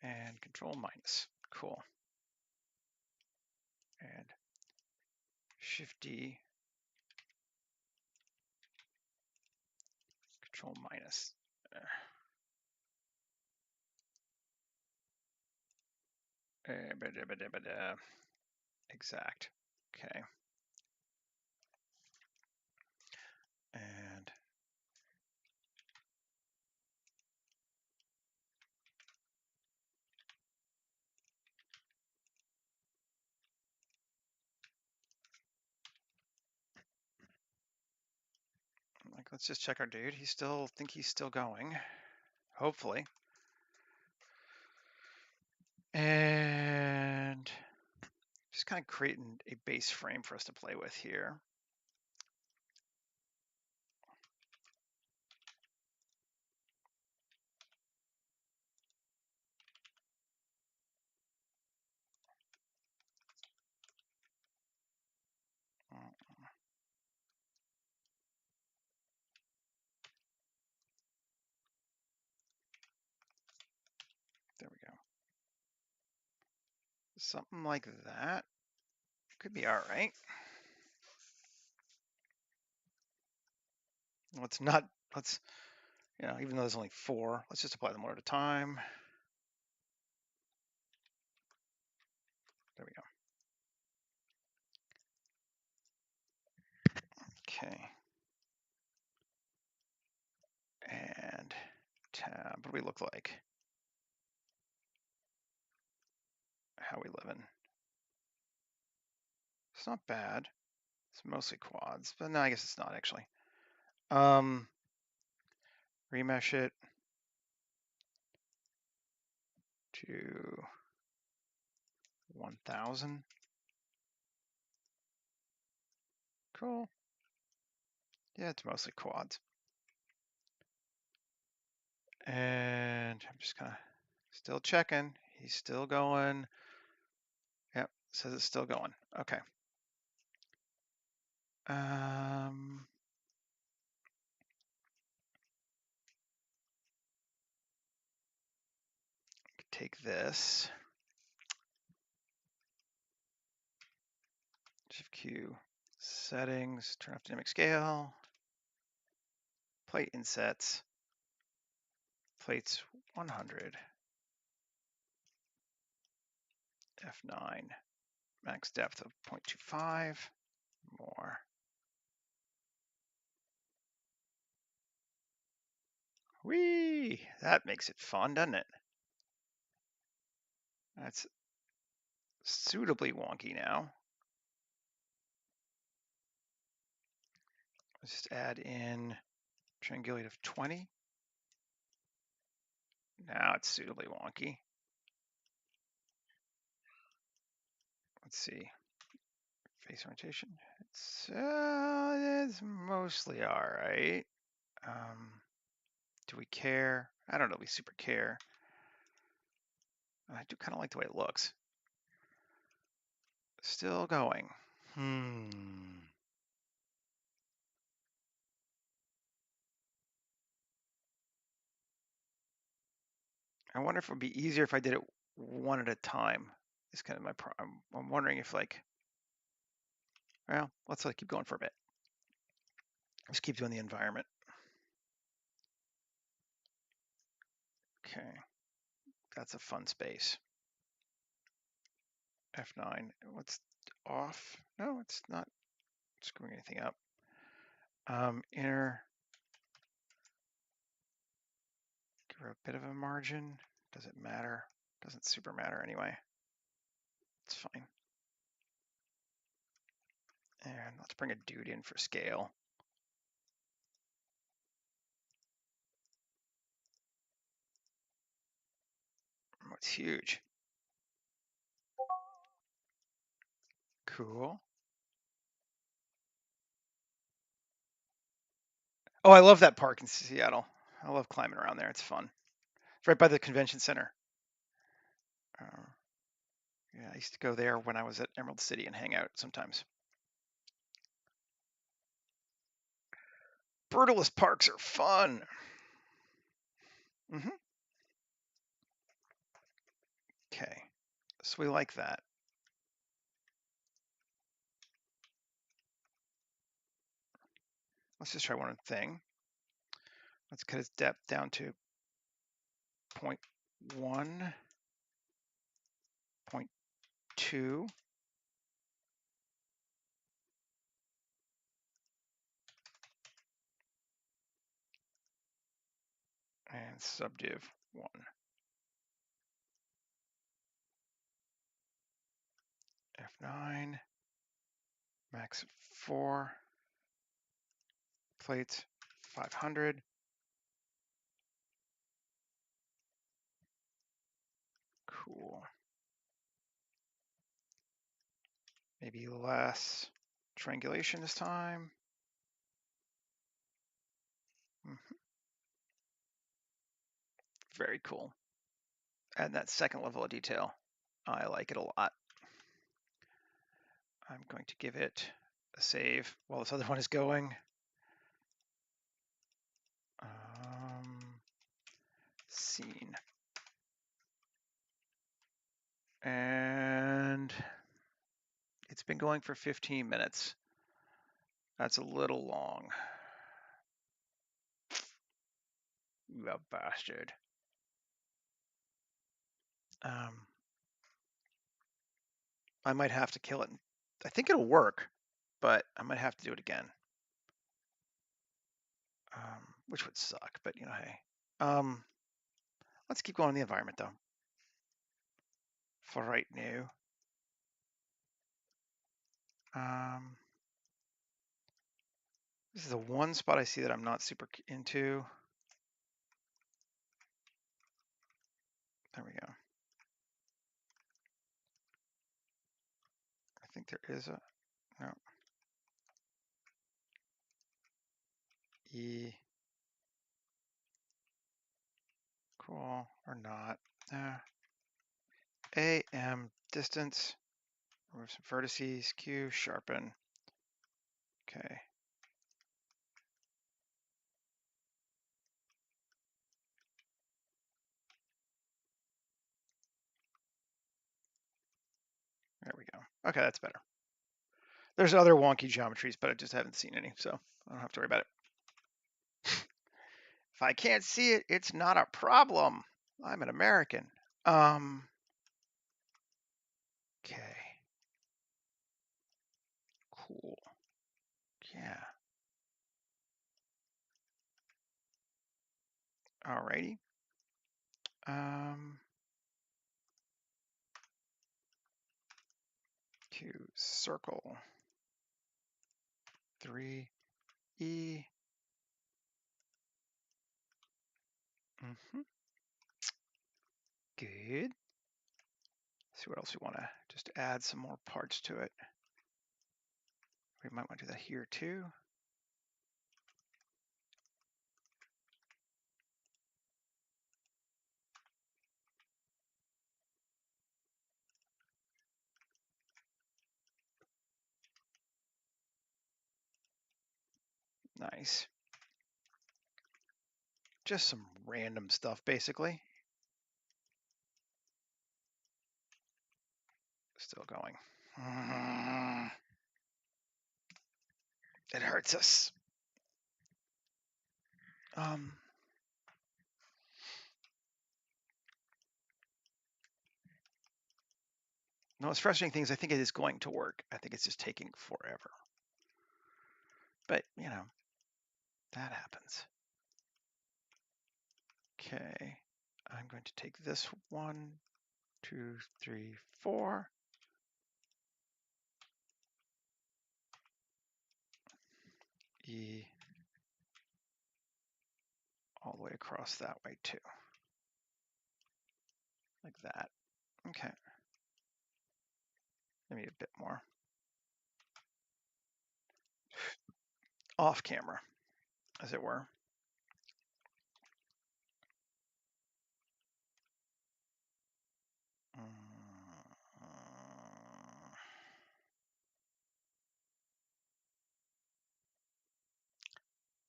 And control minus. Cool. And shift D, control minus. Exact. Okay. And like, let's just check our dude. He's still going. Hopefully. And just kind of creating a base frame for us to play with here. There we go. Something like that could be all right. Let's not, you know, even though there's only 4, let's just apply them one at a time. There we go. Okay. And tab, what do we look like? How we living? It's not bad. It's mostly quads, but no, I guess it's not actually. Remesh it to 1000. Cool. Yeah, it's mostly quads. And I'm just kind of still checking. He's still going. Yep, says it's still going. Okay. Take this. Shift Q. Settings. Turn off dynamic scale. Plate insets. Plates 100. F9. Max depth of 0.25. More. Whee! That makes it fun, doesn't it? That's suitably wonky now. Let's just add in triangulate of 20. Now it's suitably wonky. Let's see. Face orientation. It's mostly all right. Do we care? I don't know if we super care. I do kind of like the way it looks. Still going. I wonder if it would be easier if I did it one at a time. It's kind of my problem. I'm wondering if like, well, let's keep going for a bit. Let's keep doing the environment. Okay. That's a fun space. F9. What's off? No, it's not screwing anything up. Inner. Give her a bit of a margin. Does it matter? Doesn't super matter anyway. It's fine. And let's bring a dude in for scale. Oh, it's huge. Cool. Oh, I love that park in Seattle. I love climbing around there. It's fun. It's right by the convention center. Yeah, I used to go there when I was at Emerald City and hang out sometimes. Brutalist parks are fun. Mm-hmm. Okay, so we like that. Let's just try one thing. Let's cut its depth down to 0.1, 0.2. And subdiv 1. F9, max 4, plates 500. Cool. Maybe less triangulation this time. Very cool. And that second level of detail, I like it a lot. I'm going to give it a save while this other one is going. Scene. And it's been going for 15 minutes. That's a little long. You bastard. I might have to kill it. I think it'll work, but I might have to do it again. Which would suck, but you know, hey. Let's keep going in the environment though. For right now. This is the one spot I see that I'm not super into. There we go. I think there is a, no. E. Cool, or not. AM, distance, remove some vertices, Q, sharpen. Okay. There we go. Okay, that's better. There's other wonky geometries, but I just haven't seen any, so I don't have to worry about it. If I can't see it, it's not a problem. I'm an American. Okay. Cool. Yeah. Alrighty. To circle 3E. Good. See what else we want to just add some more parts to it. We might want to do that here too. Nice. Just some random stuff, basically. Still going. It hurts us. The most frustrating thing is I think it is going to work. I think it's just taking forever. But, you know, that happens. Okay, I'm going to take this 1, 2, 3, 4. E all the way across that way too. Like that. Okay. Maybe a bit more. Off camera, as it were.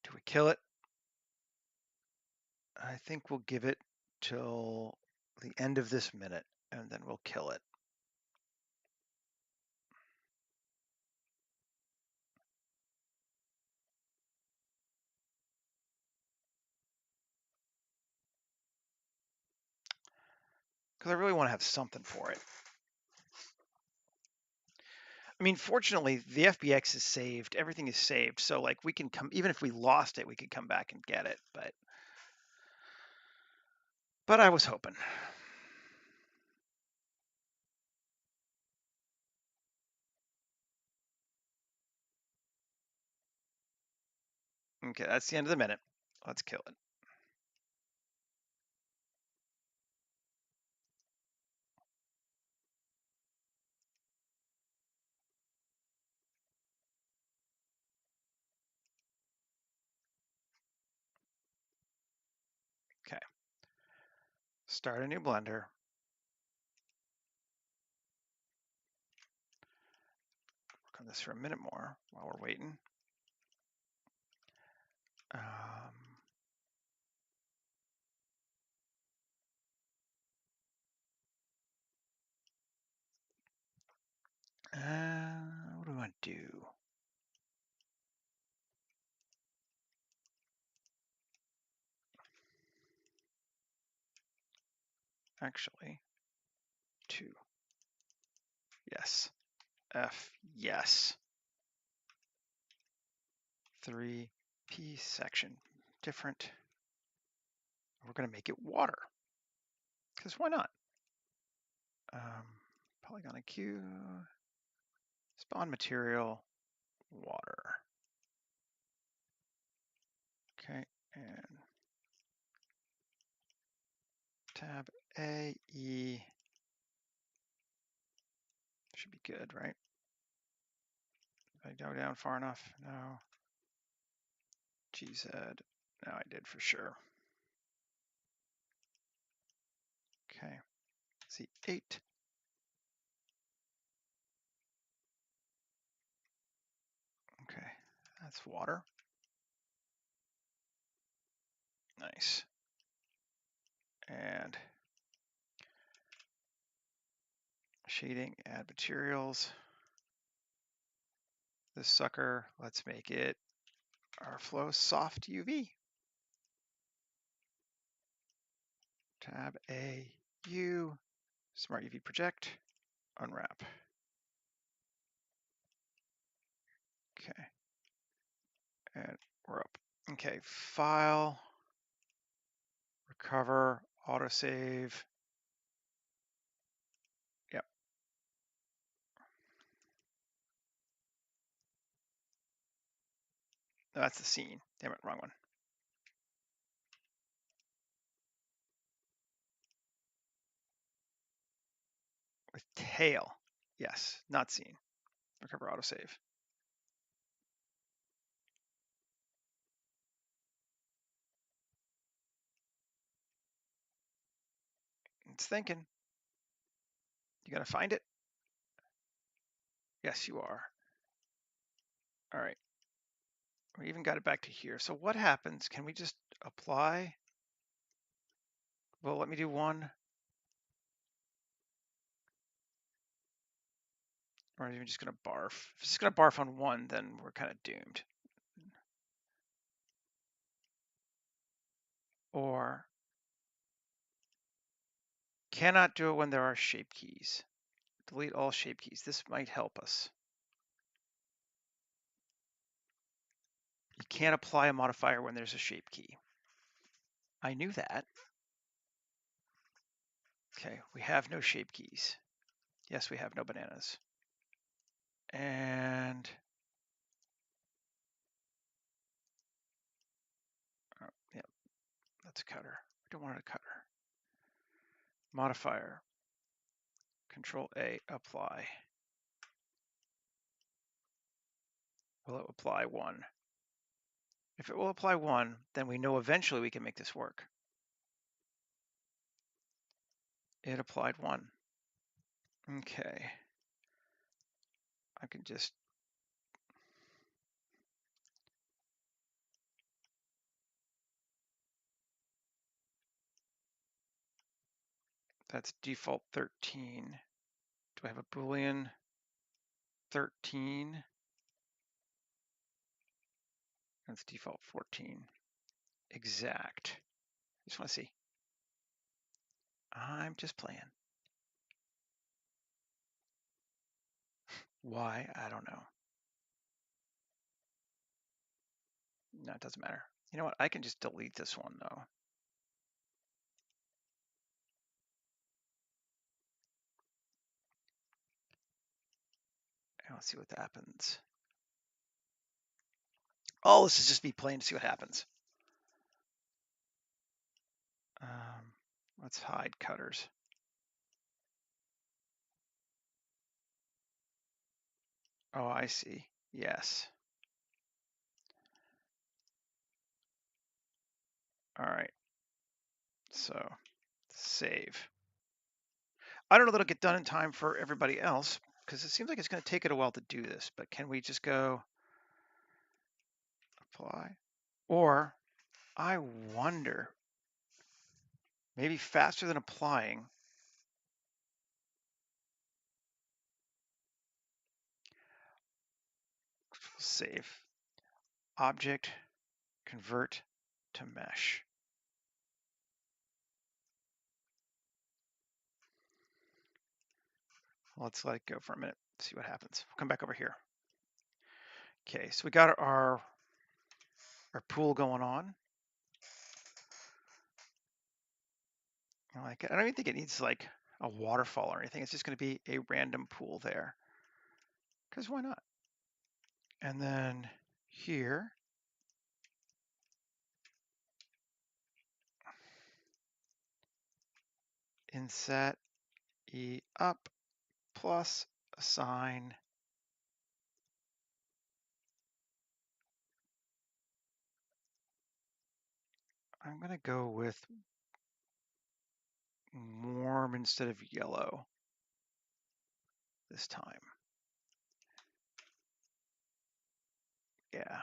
Do we kill it? I think we'll give it till the end of this minute, and then we'll kill it. Because I really want to have something for it. I mean, fortunately, the FBX is saved. Everything is saved. So, like, we can come, even if we lost it, we could come back and get it. But I was hoping. Okay, that's the end of the minute. Let's kill it. Okay. Start a new blender. Work on this for a minute more while we're waiting. What do we want to do? Actually, 2. Yes. F, yes. 3, P section, different. We're going to make it water, because why not? Polygon IQ, spawn material, water. Okay, and tab A, E, should be good, right? Did I go down far enough? No. GZ, no, I did for sure. Okay, Z8. Okay, that's water. Nice. And shading, add materials. This sucker, let's make it our flow soft UV. Tab A, U, Smart UV project, unwrap. Okay, and we're up. Okay, file, recover, autosave. Yep. No, that's the scene. Damn it, wrong one. With tail. Yes, not scene. Recover, autosave. It's thinking. You gotta find it? Yes, you are. All right. We even got it back to here. So what happens? Can we just apply? Well, let me do one. Or are you just gonna barf? If it's just gonna barf on one, then we're kind of doomed. Or cannot do it when there are shape keys. delete all shape keys. This might help us. You can't apply a modifier when there's a shape key. I knew that. Okay, we have no shape keys. Yes, we have no bananas. And yeah, that's a cutter. We don't want a cutter. Modifier. Control A, apply. Will it apply 1? If it will apply 1, then we know eventually we can make this work. It applied 1. Okay. I can just that's default 13. Do I have a Boolean 13? That's default 14. Exact. Just want to see. I'm just playing. Why? I don't know. No, it doesn't matter. You know what? I can just delete this one though. And let's see what happens. Oh, this is just me playing to see what happens. Let's hide cutters. Oh, I see. Yes. All right. So save. I don't know that it'll get done in time for everybody else because it seems like it's going to take it a while to do this, but can we just go apply? Or I wonder, maybe faster than applying. Save. Object, convert to mesh. Let's let it go for a minute, see what happens. We'll come back over here. Okay, so we got our pool going on. I like it. I don't even think it needs like a waterfall or anything. It's just going to be a random pool there. Because why not? And then here, inset e up plus assign I'm going to go with warm instead of yellow this time. Yeah.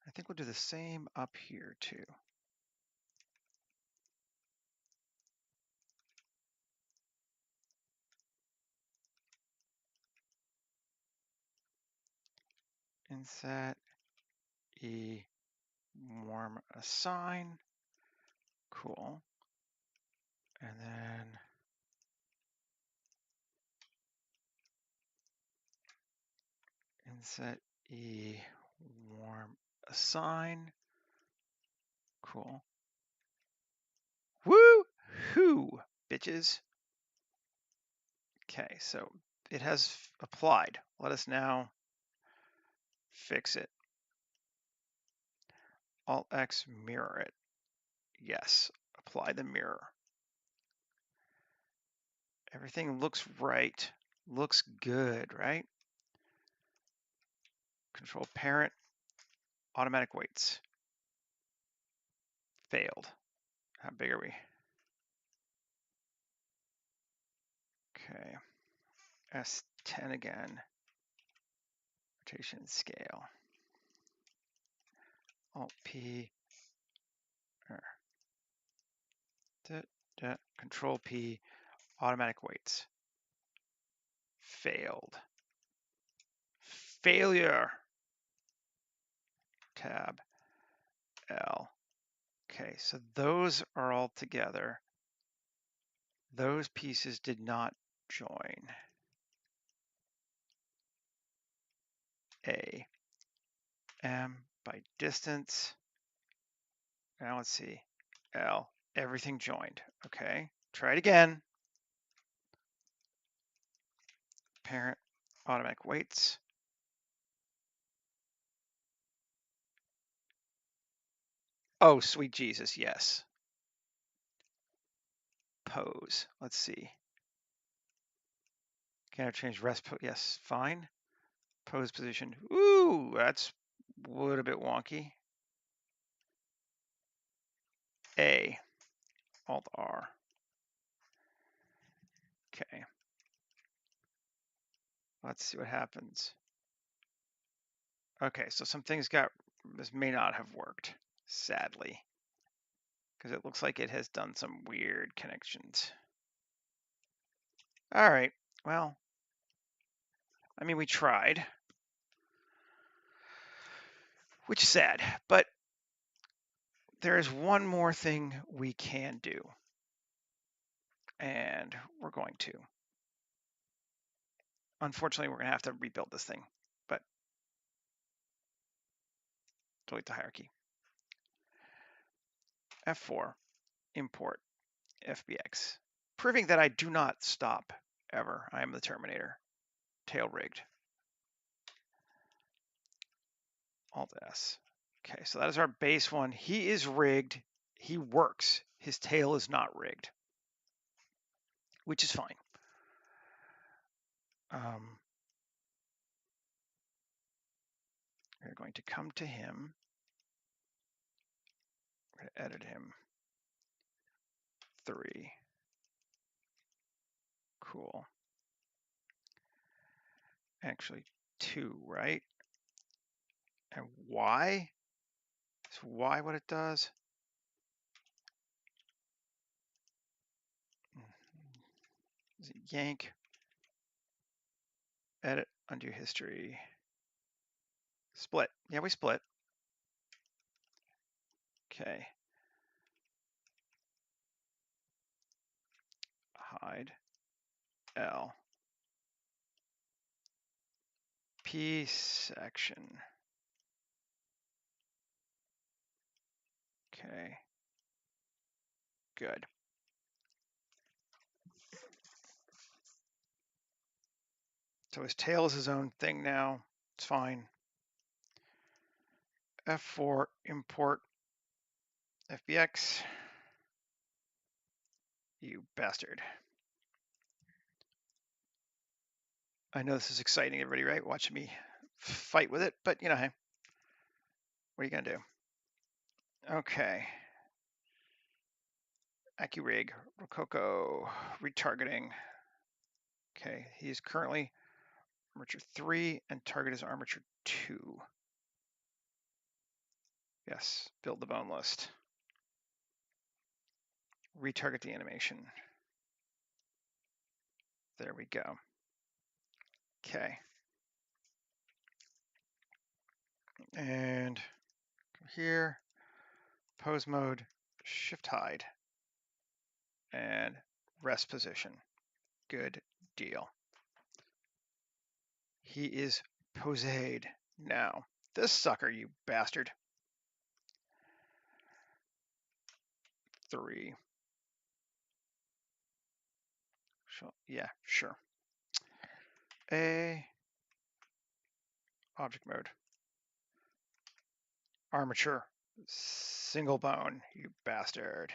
I think we'll do the same up here too. Inset e warm assign. Cool. And then inset e warm assign. Cool. Woo-hoo, bitches. Okay, so it has applied. Let us now fix it. Alt-X, mirror it. Yes, apply the mirror. Everything looks right. Looks good, right? Control parent, automatic weights. Failed. How big are we? Okay. S10 again. Rotation and scale. Alt P. Control P, automatic weights. Failed. Failure. tab, L. Okay, so those are all together. Those pieces did not join. A, M by distance. Now let's see, L, everything joined. Okay, try it again. Parent, automatic weights. Oh, sweet Jesus, yes. Pose, let's see. Can I change rest pose? Yes, fine. Pose position. Ooh, that's a little bit wonky. A, Alt R. Okay. Let's see what happens. Okay, so some things this may not have worked, sadly, because it looks like it has done some weird connections. All right, well, I mean, we tried, which is sad, but there is one more thing we can do, and we're going to. Unfortunately, we're going to have to rebuild this thing, but delete the hierarchy. F4, import FBX, proving that I do not stop ever. I am the Terminator. Tail rigged. Alt S. Okay, so that is our base one. He is rigged. He works. His tail is not rigged, which is fine. We're going to come to him. We're going to edit him. 3. Cool. Actually, 2, right? And Y? Is Y what it does? Is it yank? Edit, undo history. Split. Yeah, we split. Okay. Hide. L. P section. Okay. Good. So his tail is his own thing now. It's fine. F4, import FBX. You bastard. I know this is exciting, everybody, right? Watching me fight with it, but you know, hey, what are you gonna do? Okay. AccuRig, Rococo, retargeting. Okay, he's currently armature 3 and target is armature 2. Yes, build the bone list. Retarget the animation. There we go. Okay. And here, pose mode, shift hide, and rest position. Good deal. He is posed now. This sucker, you bastard. 3. Yeah, sure. A, object mode. Armature, single bone, you bastard.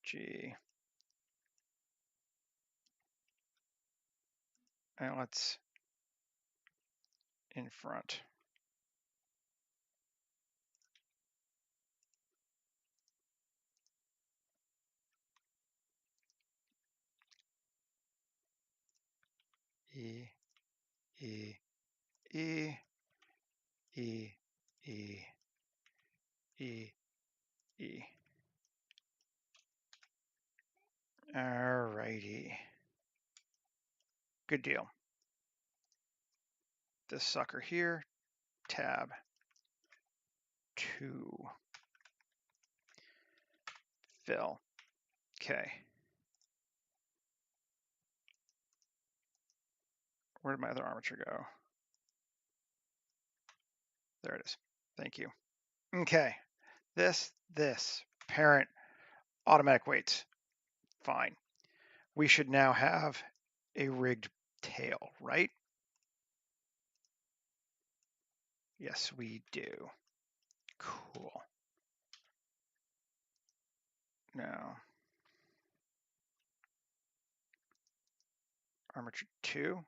G. And let's in front. E, E, E, E, E, E, E. Alrighty. Good deal. This sucker here, tab, 2. Fill. Okay. Where did my other armature go? There it is. Thank you. Okay. This, parent, automatic weights. Fine. We should now have a rigged tail, right? Yes, we do. Cool. Now, armature 2.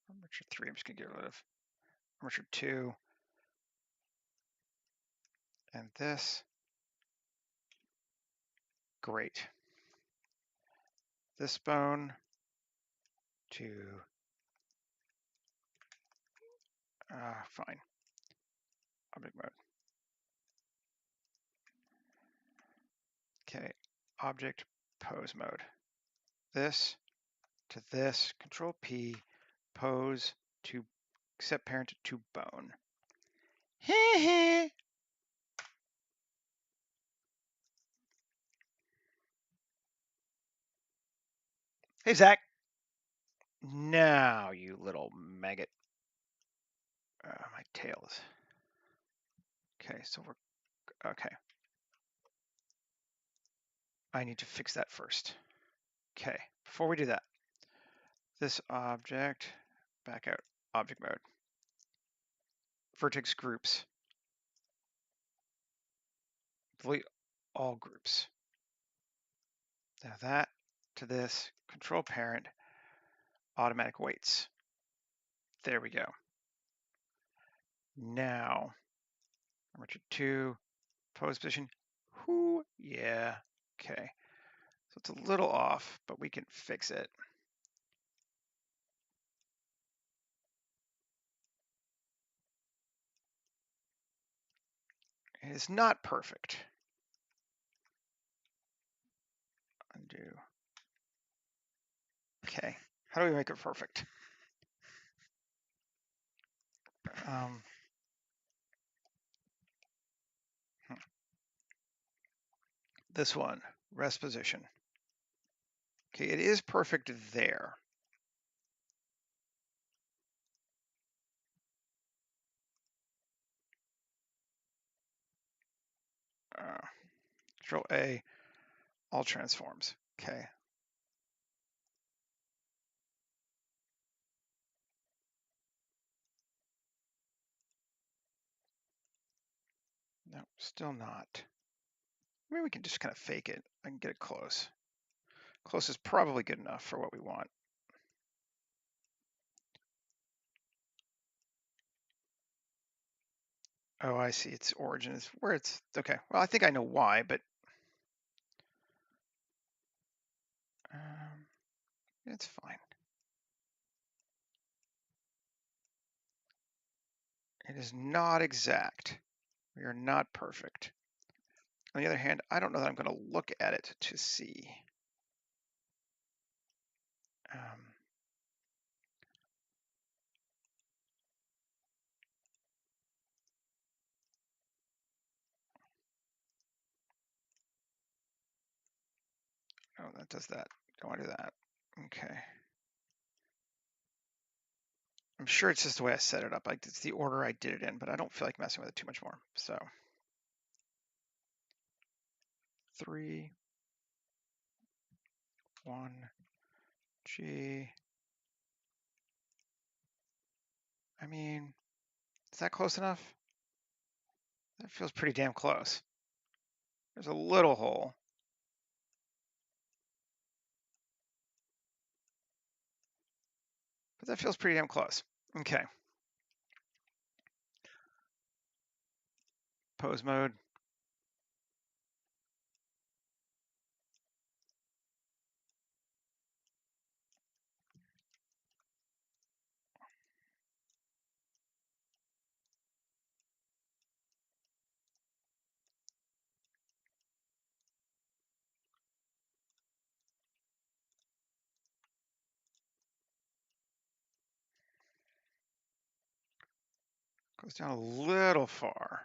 Armature 3, I'm just going to get rid of. Armature 2. And this. Great. This bone to, fine. Object mode. Okay, object pose mode. This to this, Control P, pose to set parent to bone. Hey Zach. Now you little maggot. My tail is. Okay, so we're okay. I need to fix that first. Okay, before we do that, this object, back out, object mode, vertex groups, delete all groups. Now that to this, control parent, automatic weights. There we go. Now, armature 2, pose position. Whoo, yeah, okay. So it's a little off, but we can fix it. It is not perfect. Undo. Okay, how do we make it perfect? This one, rest position. Okay, it is perfect there. Control A, all transforms. Okay. No, still not. I mean, we can just kind of fake it. I can get it close. Close is probably good enough for what we want. Oh, I see. Its origin is where it's okay. Well, I think I know why, but it's fine. It is not exact. We are not perfect. On the other hand, I don't know that I'm going to look at it to see. Oh, that does that. Don't want to do that. Okay. I'm sure it's just the way I set it up. Like it's the order I did it in, but I don't feel like messing with it too much more. So 3, 1, G. I mean, is that close enough? That feels pretty damn close. There's a little hole. But that feels pretty damn close. Okay. Pose mode. Goes down a little far.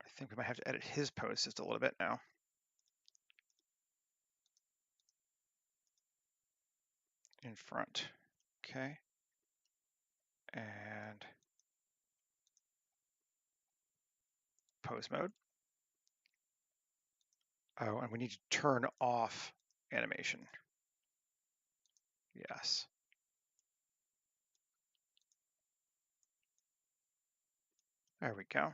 I think we might have to edit his post just a little bit now. In front. Okay. And pose mode. Oh, and we need to turn off animation. Yes. There we go.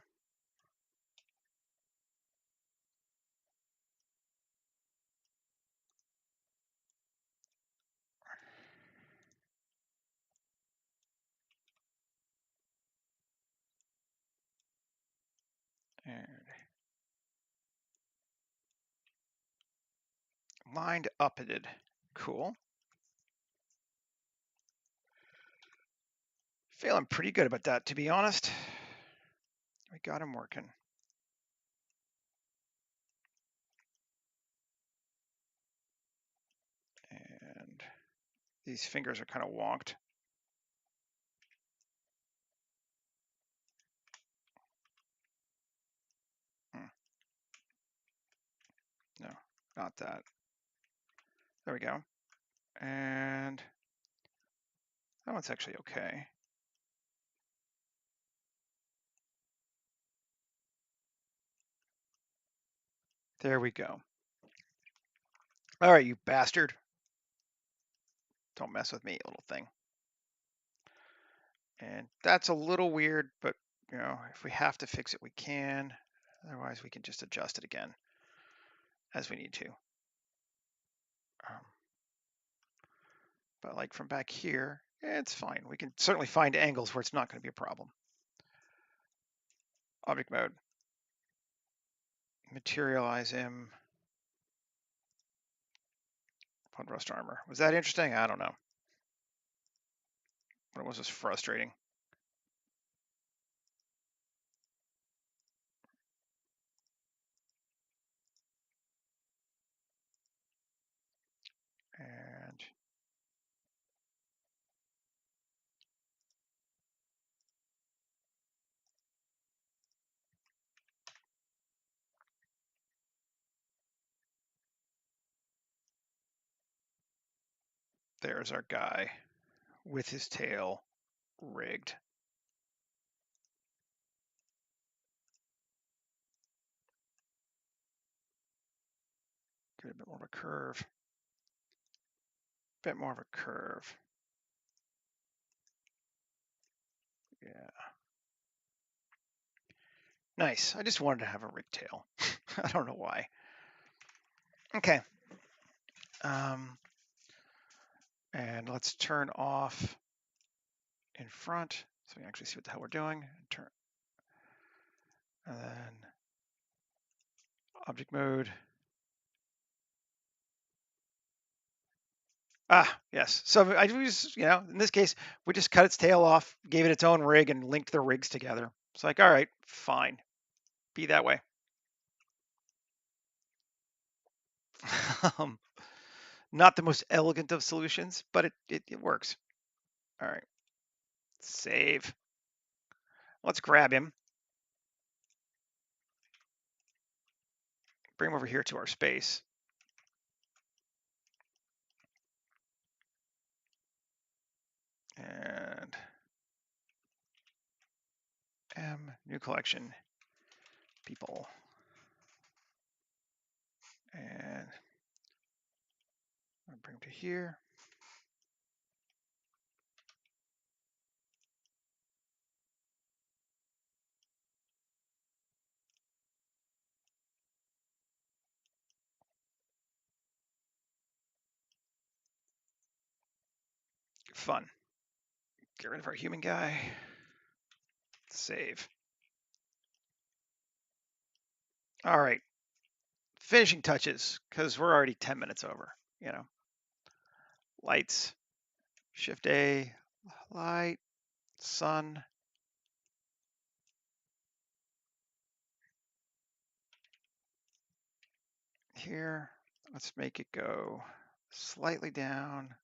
And lined updated. Cool. Feeling pretty good about that, to be honest. We got him working. And these fingers are kind of wonked. No, not that. There we go. And that one's actually okay. There we go. All right, you bastard. Don't mess with me, little thing. And that's a little weird, but you know, if we have to fix it, we can. Otherwise, we can just adjust it again as we need to. But like from back here, it's fine. We can certainly find angles where it's not going to be a problem. Object mode. Materialize him. Put rust armor. Was that interesting? I don't know. But it was just frustrating. And there's our guy with his tail rigged. Get a bit more of a curve. Bit more of a curve. Yeah. Nice. I just wanted to have a rigged tail. I don't know why. Okay. And let's turn off in front so we can actually see what the hell we're doing. Turn. And then object mode. Ah, yes. So I just, you know, in this case, we just cut its tail off, gave it its own rig, and linked the rigs together. It's like, all right, fine. Be that way. Not the most elegant of solutions, but it works. All right. Save. Let's grab him. Bring him over here to our space. And new collection, people. And I'll bring him to here. Fun. Get rid of our human guy. Save. All right. Finishing touches, because we're already 10 minutes over, you know. Lights. Shift A. Light. Sun. Here. Let's make it go slightly down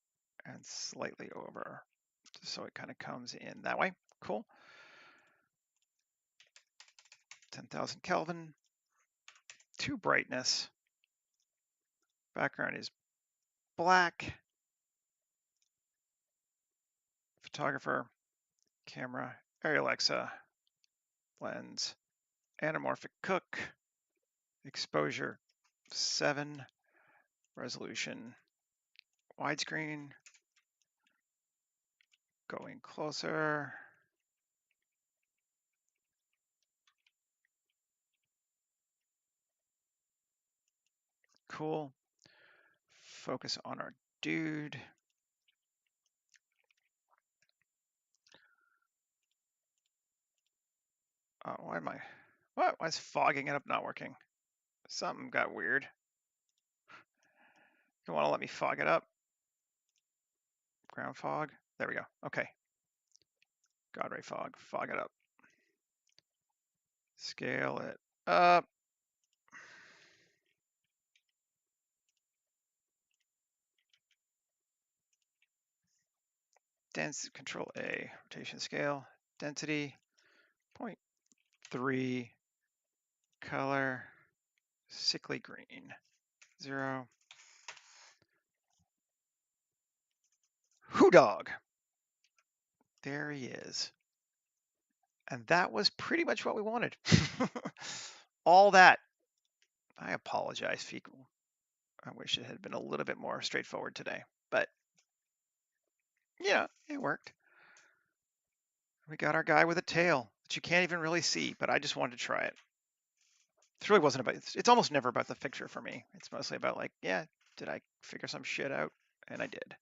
and slightly over. so it kind of comes in that way. Cool. 10,000 Kelvin. To brightness. Background is black. Photographer, camera, Arri Alexa, lens, anamorphic cook, exposure 7, resolution widescreen, going closer. Cool. Focus on our dude. Why am I? What? Why is fogging it up not working? Something got weird. You want to let me fog it up? Ground fog. There we go. Okay. God ray fog. Fog it up. Scale it up. Dense. Control A. Rotation scale. Density. 0.3. Color. Sickly green. 0. Who dog? There he is. And that was pretty much what we wanted. All that. I apologize, Fecal. I wish it had been a little bit more straightforward today, but yeah, it worked. We got our guy with a tail that you can't even really see, but I just wanted to try it. It really wasn't about, it's almost never about the picture for me. It's mostly about like, yeah, did I figure some shit out? And I did.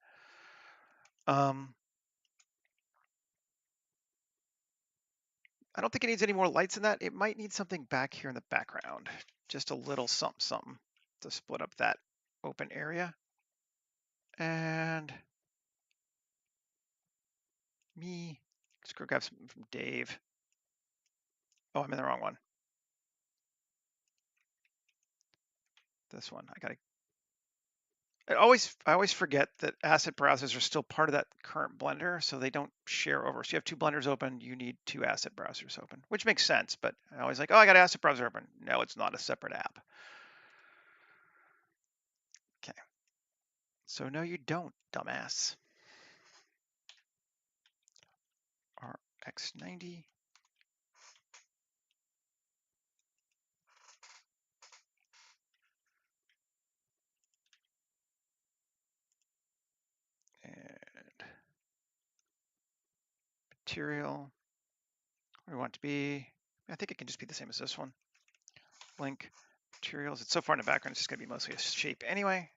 I don't think it needs any more lights than that. It might need something back here in the background. Just a little something to split up that open area. And let's go grab something from Dave. Oh, I'm in the wrong one. This one. I always forget that asset browsers are still part of that current blender, so they don't share over. So you have 2 blenders open, you need 2 asset browsers open, which makes sense, but I always like, oh, I got asset browser open. No, it's not a separate app. Okay. So no, you don't, dumbass. RX90. And material. What do we want it to be? I think it can just be the same as this one. Link, materials. It's so far in the background, it's just gonna be mostly a shape anyway.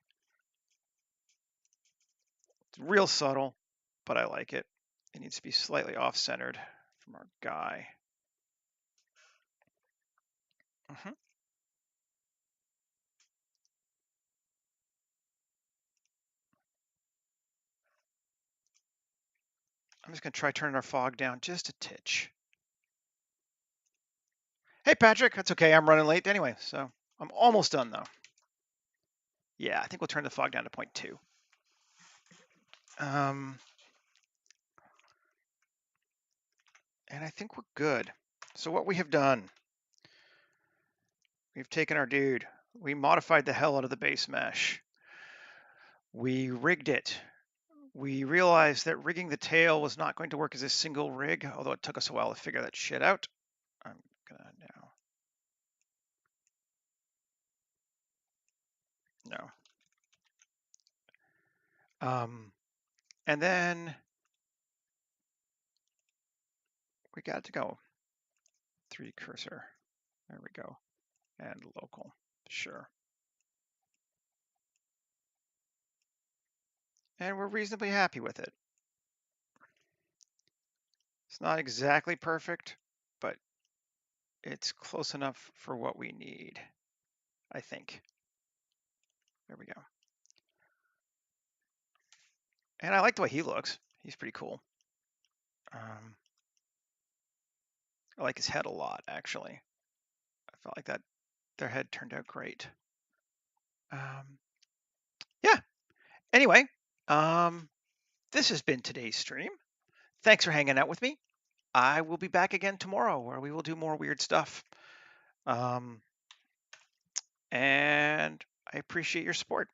It's real subtle, but I like it. It needs to be slightly off-centered from our guy. I'm just gonna try turning our fog down just a titch. Hey, Patrick, that's okay. I'm running late anyway, so I'm almost done though. Yeah, I think we'll turn the fog down to 0.2. And I think we're good. So what we have done, we've taken our dude, we modified the hell out of the base mesh. We rigged it. We realized that rigging the tail was not going to work as a single rig, although it took us a while to figure that shit out. I'm gonna now. No. And then we got to go 3D cursor. There we go. And local. Sure. And we're reasonably happy with it. It's not exactly perfect, but it's close enough for what we need, I think. There we go. And I like the way he looks. He's pretty cool. I like his head a lot, actually. I felt like that their head turned out great. Yeah. Anyway, this has been today's stream. thanks for hanging out with me. I will be back again tomorrow where we will do more weird stuff. Um, and I appreciate your support.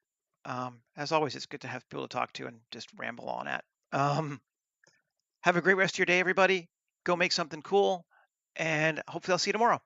As always, it's good to have people to talk to and just ramble on at. Um, have a great rest of your day, everybody. Go make something cool, and hopefully I'll see you tomorrow.